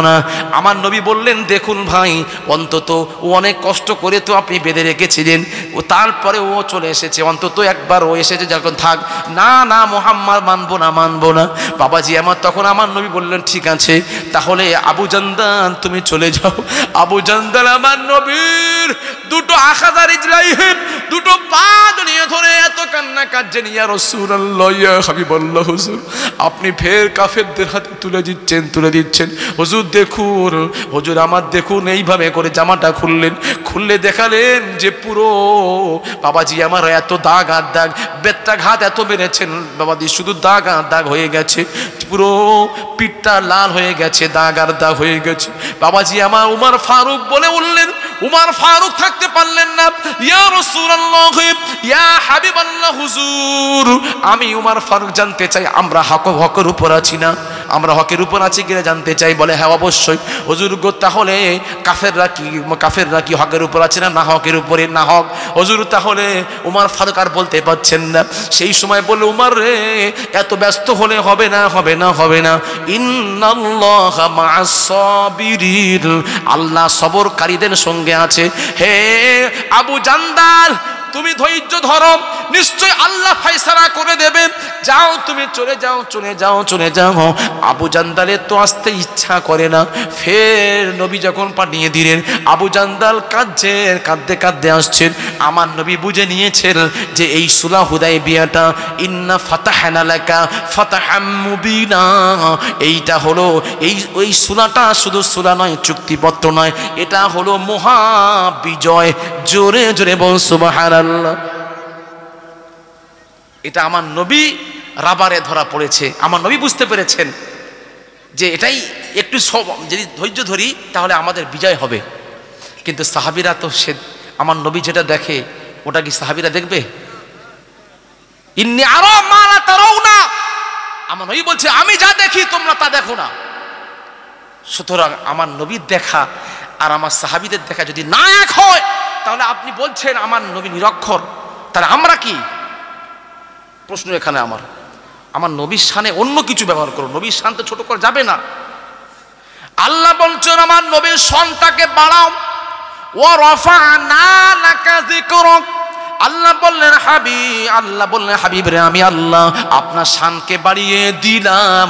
না। আমার নবী বললেন দেখুন ভাই, অন্তত ও অনেক কষ্ট করে তো আপনি বেঁধে রেখেছিলেন, ও তারপরে ও চলে এসেছে, অন্তত একবার ও এসেছে, যখন থাক না না মুহাম্মদ মানবো না মানবো না। বাবাজি আমার তখন আমার নবী বললেন ঠিক আছে তাহলে আবু জান্দাল তুমি চলে যাও। আবু জান্দাল আমার নবীর দুটো আখাযা রিজলাইহিম, দুটো পা জড়িয়ে ধরে এত কান্না কাঁদছেন, ইয়া রাসূলুল্লাহ ইয়া হাবিবাল্লাহ হুজুর আপনি ফের কাফেরদের হাতে তুলে দিচ্ছেন হুজুর দেখুন, হুজুর আমার দেখুন। এইভাবে করে জামাটা খুললে দেখালেন যে পুরো বাবাজি আমার এত দাগ আর দাগ, বেত্রাঘাত এত মেরেছেন বাবাজি, শুধু দাগ আর দাগ হয়ে গেছে, পুরো পিঠটা লাল হয়ে গেছে, দাগ আর দাগ হয়ে গেছে। বাবাজি আমার উমর ফারুক বলে উঠলেন, উমর ফারুক থাকতে পারলেন না, ইয়া রাসূলুল্লাহ ইয়া হাবিবাল্লাহ হুজুর আমি উমর ফারুক জানতে চাই আমরা হকের উপর আছি না, আমরা হকের উপর আছি কিনা জানতে চাই। বলে হ্যাঁ অবশ্যই হুজুর গো, তাহলে কাফেররা কি হকের উপর আছে না হকের উপরে না হক হুজুর? তাহলে উমর ফারুক আর বলতে পারছেন না। সেই সময় বলে উমর রে এত ব্যস্ত হলে হবে না, ইন্নাল্লাহা মা'আস সাবিরিন, আল্লাহ সবরকারীদের সঙ্গে আছে। হে আবু জান্দাল তুমি ধৈর্য ধরো, নিশ্চয় আল্লাহ ফয়সালা করে দেবে, যাও তুমি চলে যাও। আবু জান্দালের তো আসতে ইচ্ছা করে না, ফের নবী যখন পাঠিয়ে দিলেন, আবু জান্দাল কাঁদতে আসছেন। আমার নবী বুঝে নিয়েছেন যে এই সুলহ হুদায়বিয়াটা ইন্না ফাতাহনা লাকা ফাতাহাম মুবিনা, এইটা হলো এই সুলাটা শুধু সুলা নয়, চুক্তিপত্র নয়, এটা হলো মহা বিজয়। জোরে জোরে বল সুবহানাল্লাহ। এটা আমার নবী রাবারে ধরা পড়েছে, আমার নবী বুঝতে পেরেছেন যে এটাই একটু যদি ধৈর্য ধরি তাহলে আমাদের বিজয় হবে। কিন্তু সাহাবীরা তো সে আমার নবী যেটা দেখে ওটা কি সাহাবীরা দেখবে? ইন্নী আরা মা লা তারাউনা, আমার নবী বলছে আমি যা দেখি তোমরা তা দেখো না। সুতরাং আমার নবীর দেখা আর আমার সাহাবীদের দেখা যদি না এক হয়, তাহলে আপনি বলছেন আমার নবী নিরক্ষর, তাহলে আমরা কি? প্রশ্ন এখানে আমার নবীর শানে অন্য কিছু ব্যবহার করো, নবীর শান তো ছোট করা যাবে না। আল্লাহ বলছেন আমার নবীর শানটাকে বাড়াও, ওয়া রাফা'না লাকা যিকরাক, আল্লাহ বললেন হাবিব রে আমি আল্লাহ আপনার শানকে বাড়িয়ে দিলাম,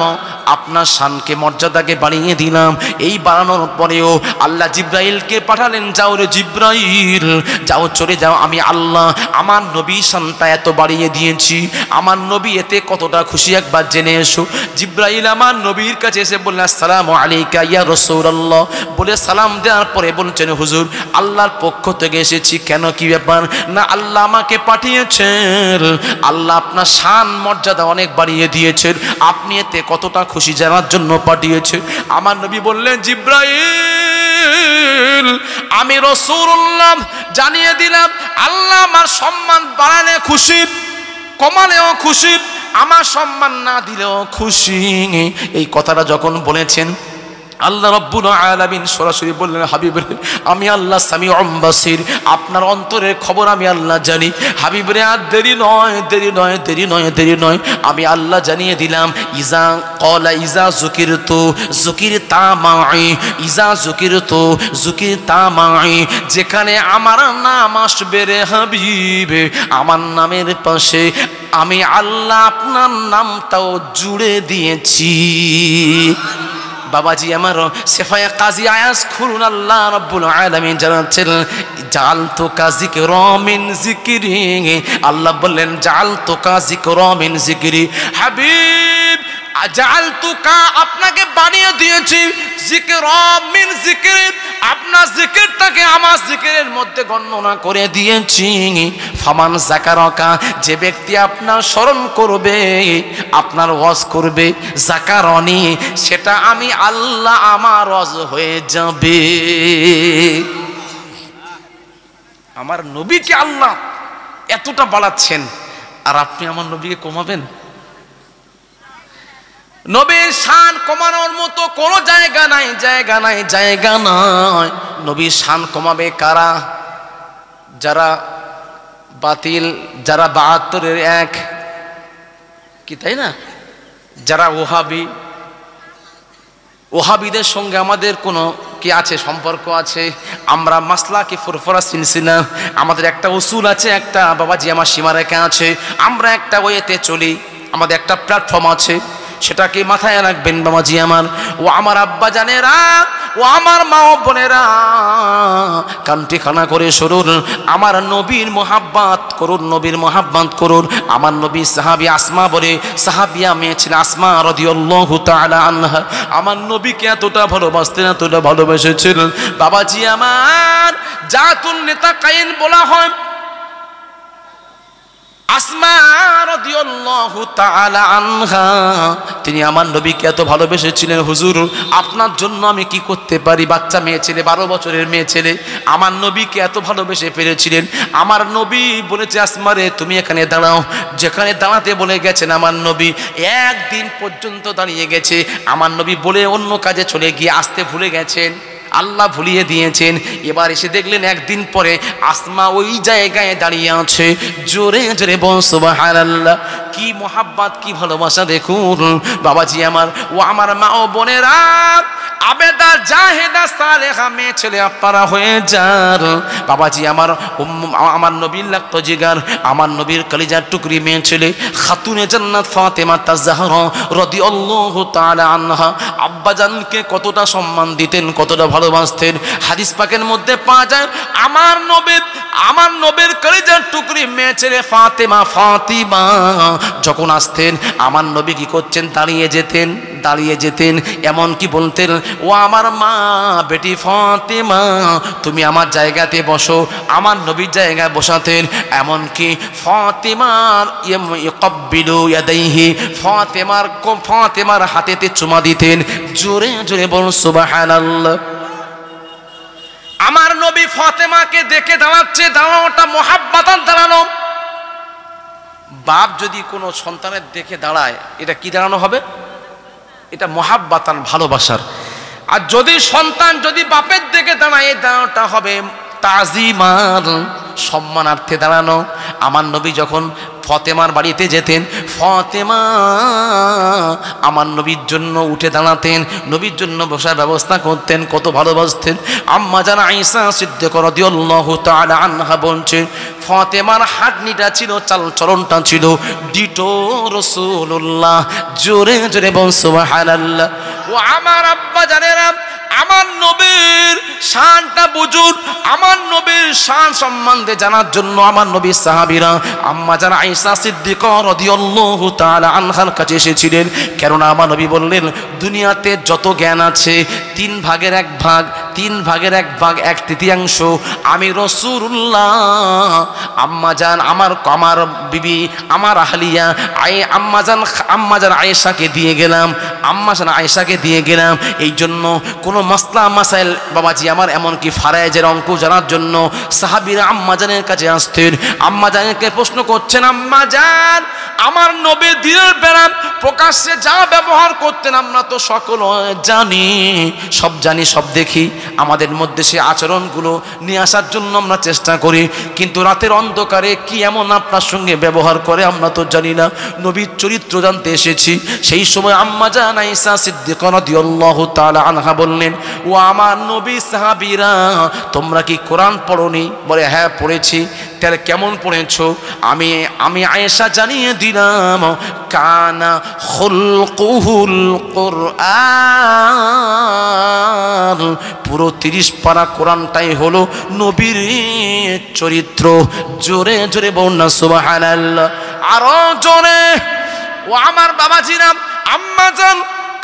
আপনার শানকে মর্যাদাকে বাড়িয়ে দিলাম। এই বাড়ানোর পরেও আল্লাহ জিব্রাইলকে পাঠালেন, যাও রে জিব্রাইল যাও চলে যাও, আমি আল্লাহ আমার নবী শানটা এত বাড়িয়ে দিয়েছি, আমার নবী এতে কতটা খুশি একবার জেনে এসো। জিব্রাইল আমার নবীর কাছে এসে বললেন আসসালামু আলাইকা ইয়া রাসূলুল্লাহ, বলে সালাম দেওয়ার পরে বলছেন হুজুর আল্লাহর পক্ষ থেকে এসেছি। কেন কি ব্যাপার? না আল্লাহ আমাকে পাঠিয়েছেন, আল্লাহ আপনার শান মর্যাদা অনেক বাড়িয়ে দিয়েছেন, আপনি এতে কতটা খুশি জানার জন্য পাঠিয়েছে। আমার নবী বললেন জিব্রাইল আমি রাসূলুল্লাহ জানিয়ে দিলাম আল্লাহ আমার সম্মান বাড়ালে খুশি, কমালেও খুশি, আমার সম্মান না দিলেও খুশি। এই কথাটা যখন বলেছেন আল্লাহ রাব্বুল আলামিন সরাসরি বললেন হাবিব রে আমি আল্লাহ সামিউম বাসির, আপনার অন্তরের খবর আমি আল্লাহ জানি। হাবিব রে আর দেরি নয়, আমি আল্লাহ জানিয়ে দিলাম ইজা যুকিরতা মাই, যেখানে আমার নাম আসবে রে হাবিব, আমার নামের পাশে আমি আল্লাহ আপনার নামটাও জুড়ে দিয়েছি। বাবাজি আমার সেফায়া কাজী আয়াজ খুলুন, আল্লাহ রাব্বুল আলামিন জানাচ্ছেন জাআলতুকা যিকরা মিন যিকরি, আল্লাহ বললেন জাআলতুকা যিকরা মিন যিকরি, হাবিব জাআলতুকা আপনাকে বানিয়ে দিয়েছি যিকরা মিন যিকরি, আপনার জিকিরটাকে আমার জিকিরের মধ্যে গণনা করে দিয়েছি। ফামান যাকারাকা, যে ব্যক্তি আপনার স্মরণ করবে, আপনার ওয়াজ করবে, যাকারনি, সেটা আমি আল্লাহ আমার ওয়াজ হয়ে যাবে। আমার নবীকে আল্লাহ এতটা বাড়াচ্ছেন আর আপনি আমার নবীকে কমাবেন? নবীর শান কমানোর মতো কোনো জায়গা নাই। নবীর শান কমাবে কারা? যারা বাতিল, যারা ৭২-এর এক, কি তাই না? যারা ওহাবিদের সঙ্গে আমাদের কোনো কি আছে, সম্পর্ক আছে। আমরা মাসলাকে ফুরফুরা সিলসিলা, আমাদের একটা উসুল আছে, একটা বাবাজি আমার সীমারেখা আছে, আমরা একটা ওয়েতে চলি, আমাদের একটা প্ল্যাটফর্ম আছে, সেটাকে মাথায় রাখবেন বাবাজি আমার। ও আমার আব্বা জানেরা, ও আমার মা ও বোনেরা, কানটি খানা করে শুনুন, আমার নবীর মোহাব্বত করুন, নবীর মোহাব্বত করুন। আমার নবী সাহাবী আসমা বলে সাহাবিয়া মেয়ে ছিল আসমা রাদিয়াল্লাহু তাআলা আনহা, আমার নবীকে এতটা ভালোবাসতেন, এতটা ভালোবেসেছিলেন বাবাজি আমার। জাতুন নেতা কাইন বলা হয় আসমা রাদিয়াল্লাহু তাআলা আনহা, তিনি আমার নবীকে এত ভালোবেসেছিলেন, হুজুর আপনার জন্য আমি কি করতে পারি। বাচ্চা মেয়ে ছেলে, 12 বছরের মেয়ে ছেলে, আমার নবীকে এত ভালোবেসে পেরেছিলেন। আমার নবী বলেছে আসমা রে তুমি এখানে দাঁড়াও। যেখানে দাঁড়াতে বলে গেছেন আমার নবী, একদিন পর্যন্ত দাঁড়িয়ে গেছে। আমার নবী বলে অন্য কাজে চলে গিয়ে আসতে ভুলে গেছেন, আল্লাহ ভুলিয়ে দিয়েছেন। এবার এসে দেখলেন একদিন পরে আসমা ওই জায়গায় দাঁড়িয়ে আছে। জোরে জোরে বল সুবহানাল্লাহ। কি মোহাব্বত, কি ভালোবাসা দেখুন বাবাজি আমার। ও আমার মা ও বোনেরা, আবেদা জাহেদা সালেহা মেয়ে ছেলে আপনারা হয়ে যান বাবাজি আমার। আমার নবীর লাগতো জিগার, আমার নবীর কলিজার টুকরি মেয়ে ছেলে খাতুনে জান্নাত ফাতেমা তাজহারা রাদিয়াল্লাহু তাআলা আনহা আব্বাজানকে কতটা সম্মান দিতেন, কতটা ভালোবাসতেন। হাদিস পাকের মধ্যে পাওয়া যায় আমার নবীর কলিজার টুকরি মেয়ে ছেলে ফাতেমা যখন আসতেন আমার নবী কি করছেন, দাঁড়িয়ে যেতেন, এমন কি বলতেন, ও আমার মা বেটি ফাতেমা তুমি আমার জায়গাতে বসো। আমার নবীর জায়গায় বসাতেন। এমনকি ফাতেমার ইয়াকাব্বিলু ইয়াদাইহি, ফাতেমার হাতেতে চুমা দিতেন। জোরে জোরে বলুন সুবহানাল্লাহ। আমার নবী ফাতেমাকে দেখে দাঁড়াচ্ছে, দাঁড়ানোটা মুহাব্বাতান দাঁড়ানো। বাপ যদি কোনো সন্তানের দেখে দাঁড়ায়, এটা কি দাঁড়ানো হবে? এটা মুহাব্বাতান, ভালোবাসার। আর যদি সন্তান যদি বাপের দিকে দাঁড়ায়, এই দাঁড়ানোটা হবে তাজিমান, সম্মানার্থে দাঁড়ানো। আমার নবী যখন ফাতেমার বাড়িতে যেতেন, ফাতেমা আমার নবীর জন্য উঠে দাঁড়াতেন, নবীর জন্য বসার ব্যবস্থা করতেন, কত ভালোবাসতেন। আম্মা জান আয়েশা সিদ্দিকা রাদিয়াল্লাহু তাআলা আনহা বলছেন, ফাতেমার হাঁটনিটা ছিল, চালচলনটা ছিল ডিটো রাসূলুল্লাহ। জোরে জোরে বল সুবহানাল্লাহ। ও আমার আব্বা জানেরা, আমার নবীর শানটা বুঝুন। আমার নবীর শান সম্বন্ধে জানার জন্য আমার নবীর সাহাবীরা আম্মা জান আয়েশা সিদ্দিকা রাদিয়াল্লাহু তাআলা আনহার কাছে এসেছিলেন। কেননা আমার নবী বললেন, দুনিয়াতে যত জ্ঞান আছে 3 ভাগের 1 ভাগ, 3 ভাগের 1 ভাগ, 1/3 আমি রাসূলুল্লাহ আম্মা জান আমার বিবি, আমার আহলিয়া আম্মা জান আয়েশাকে দিয়ে গেলাম, আম্মা জান আয়েশাকে দিয়ে গেলাম। এই জন্য কোনো মাসলা মাসাইল বাবাজি আমার, এমনকি ফারায়েজের অঙ্ক জানার জন্য সাহাবীরা আম্মা জানের কাছে আসতেন। আম্মা জানকে প্রশ্ন করছেন, আম্মা জান আমার নবী দিনের বেলা প্রকাশ্যে যা ব্যবহার করতেন আমরা তো সকল জানি, সব দেখি। আমাদের মধ্যে সে আচরণগুলো নিয়ে আসার জন্য আমরা চেষ্টা করি, কিন্তু রাতের অন্ধকারে কি এমন আপনার সঙ্গে ব্যবহার করে আমরা তো জানি না। নবীর চরিত্র জানতে এসেছি। সেই সময় আম্মা জান আয়েশা সিদ্দিকা রাদিয়াল্লাহু তাআলা আনহা বললেন, ও আমার নবী সাহাবীরা তোমরা কি কোরআন পড়োনি? বলে হ্যাঁ পড়েছি। তাহলে কেমন পড়েছো? আমি আয়েশা জানিয়ে দিলাম, কানা খুলকুহুল কুরআন। পুরো 30 পারা কোরআনটাই হলো নবীর চরিত্র। জোরে জোরে বলুন না সুবহানাল্লাহ, আরো জোরে। ও আমার বাবাজিরা, আম্মা জান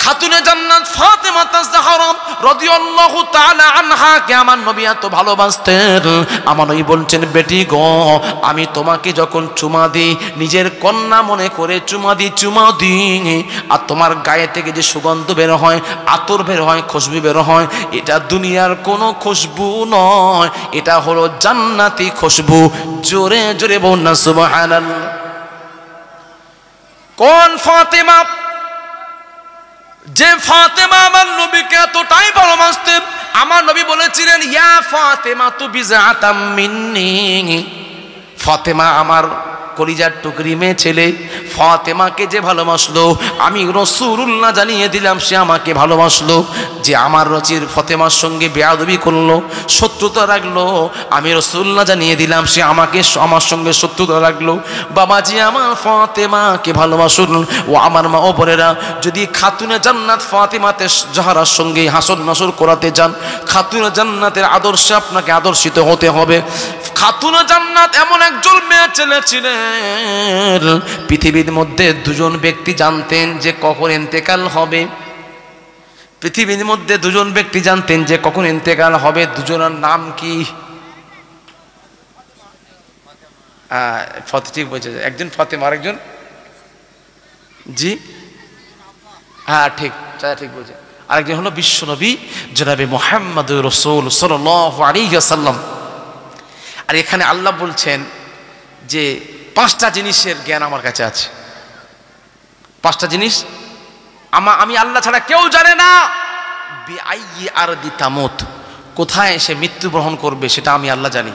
খাতুনে জান্নাত ফাতেমা তাজহারা রাদিয়াল্লাহু তাআলা আনহাকে আমার নবী এত ভালোবাসতেন। আমার নবী বলছেন, বেটি গো আমি তোমাকে যখন চুমা দিই, নিজের কন্যা মনে করে চুমা দিই, আর তোমার গায়ে থেকে যে সুগন্ধ বের হয়, আতর বের হয়, খুশবু বের হয়, এটা দুনিয়ার কোনো খুশবু নয়, এটা হলো জান্নাতি খুশবু। জোরে জোরে বলুন না সুবহানাল্লাহ। কোন ফাতেমা? যে ফাতেমা আমার নবীকে এতটাই ভালোবাসতেন। আমার নবী বলেছিলেন, ইয়া ফাতেমা তু বিজাতাম মিন্নি, ফাতেমা আমার কলিজার টুকরি মেয়ে ছেলে ফাতেমাকে যে ভালোবাসলো, আমি রাসূলুল্লাহ জানিয়ে দিলাম সে আমাকে ভালোবাসলো। যে আমার রচির ফাতেমার সঙ্গে বেয়াদবি করলো, শত্রুতা রাখলো, আমি রাসূলুল্লাহ জানিয়ে দিলাম সে আমার সঙ্গে শত্রুতা রাখলো। বাবাজি আমার ফাতেমাকে ভালোবাসুন। ও আমার মা ও বোনেরা, যদি খাতুনে জান্নাত ফাতেমাতে জাহরার সঙ্গে হাসর নাসর করাতে যান, খাতুনে জান্নাতের আদর্শে আপনাকে আদর্শিত হতে হবে। খাতুনে জান্নাত এমন একজন মেয়ে ছেলে ছিলেন, পৃথিবীর মধ্যে দুজন ব্যক্তি জানতেন যে কখন ইন্তেকাল হবে। পৃথিবীর মধ্যে দুজন ব্যক্তি জানতেন যে কখন ইন্তেকাল হবে। দুজনের নাম কি? ঠিক বলছে, একজন ফাতেমা আরেকজন জি হ্যাঁ ঠিক ঠিক বলছে, আরেকজন হলো বিশ্বনবী জনাবে মুহাম্মদুর রাসূল সাল্লাল্লাহু আলাইহি ওয়াসাল্লাম। আর এখানে আল্লাহ বলছেন যে 5টা জিনিসের জ্ঞান আমার কাছে আছে। 5টা জিনিস আমি আল্লাহ ছাড়া কেউ জানে না। বিআইয়ি আরদি তামুত, কোথায় সে মৃত্যুবরণ করবে সেটা আমি আল্লাহ জানি।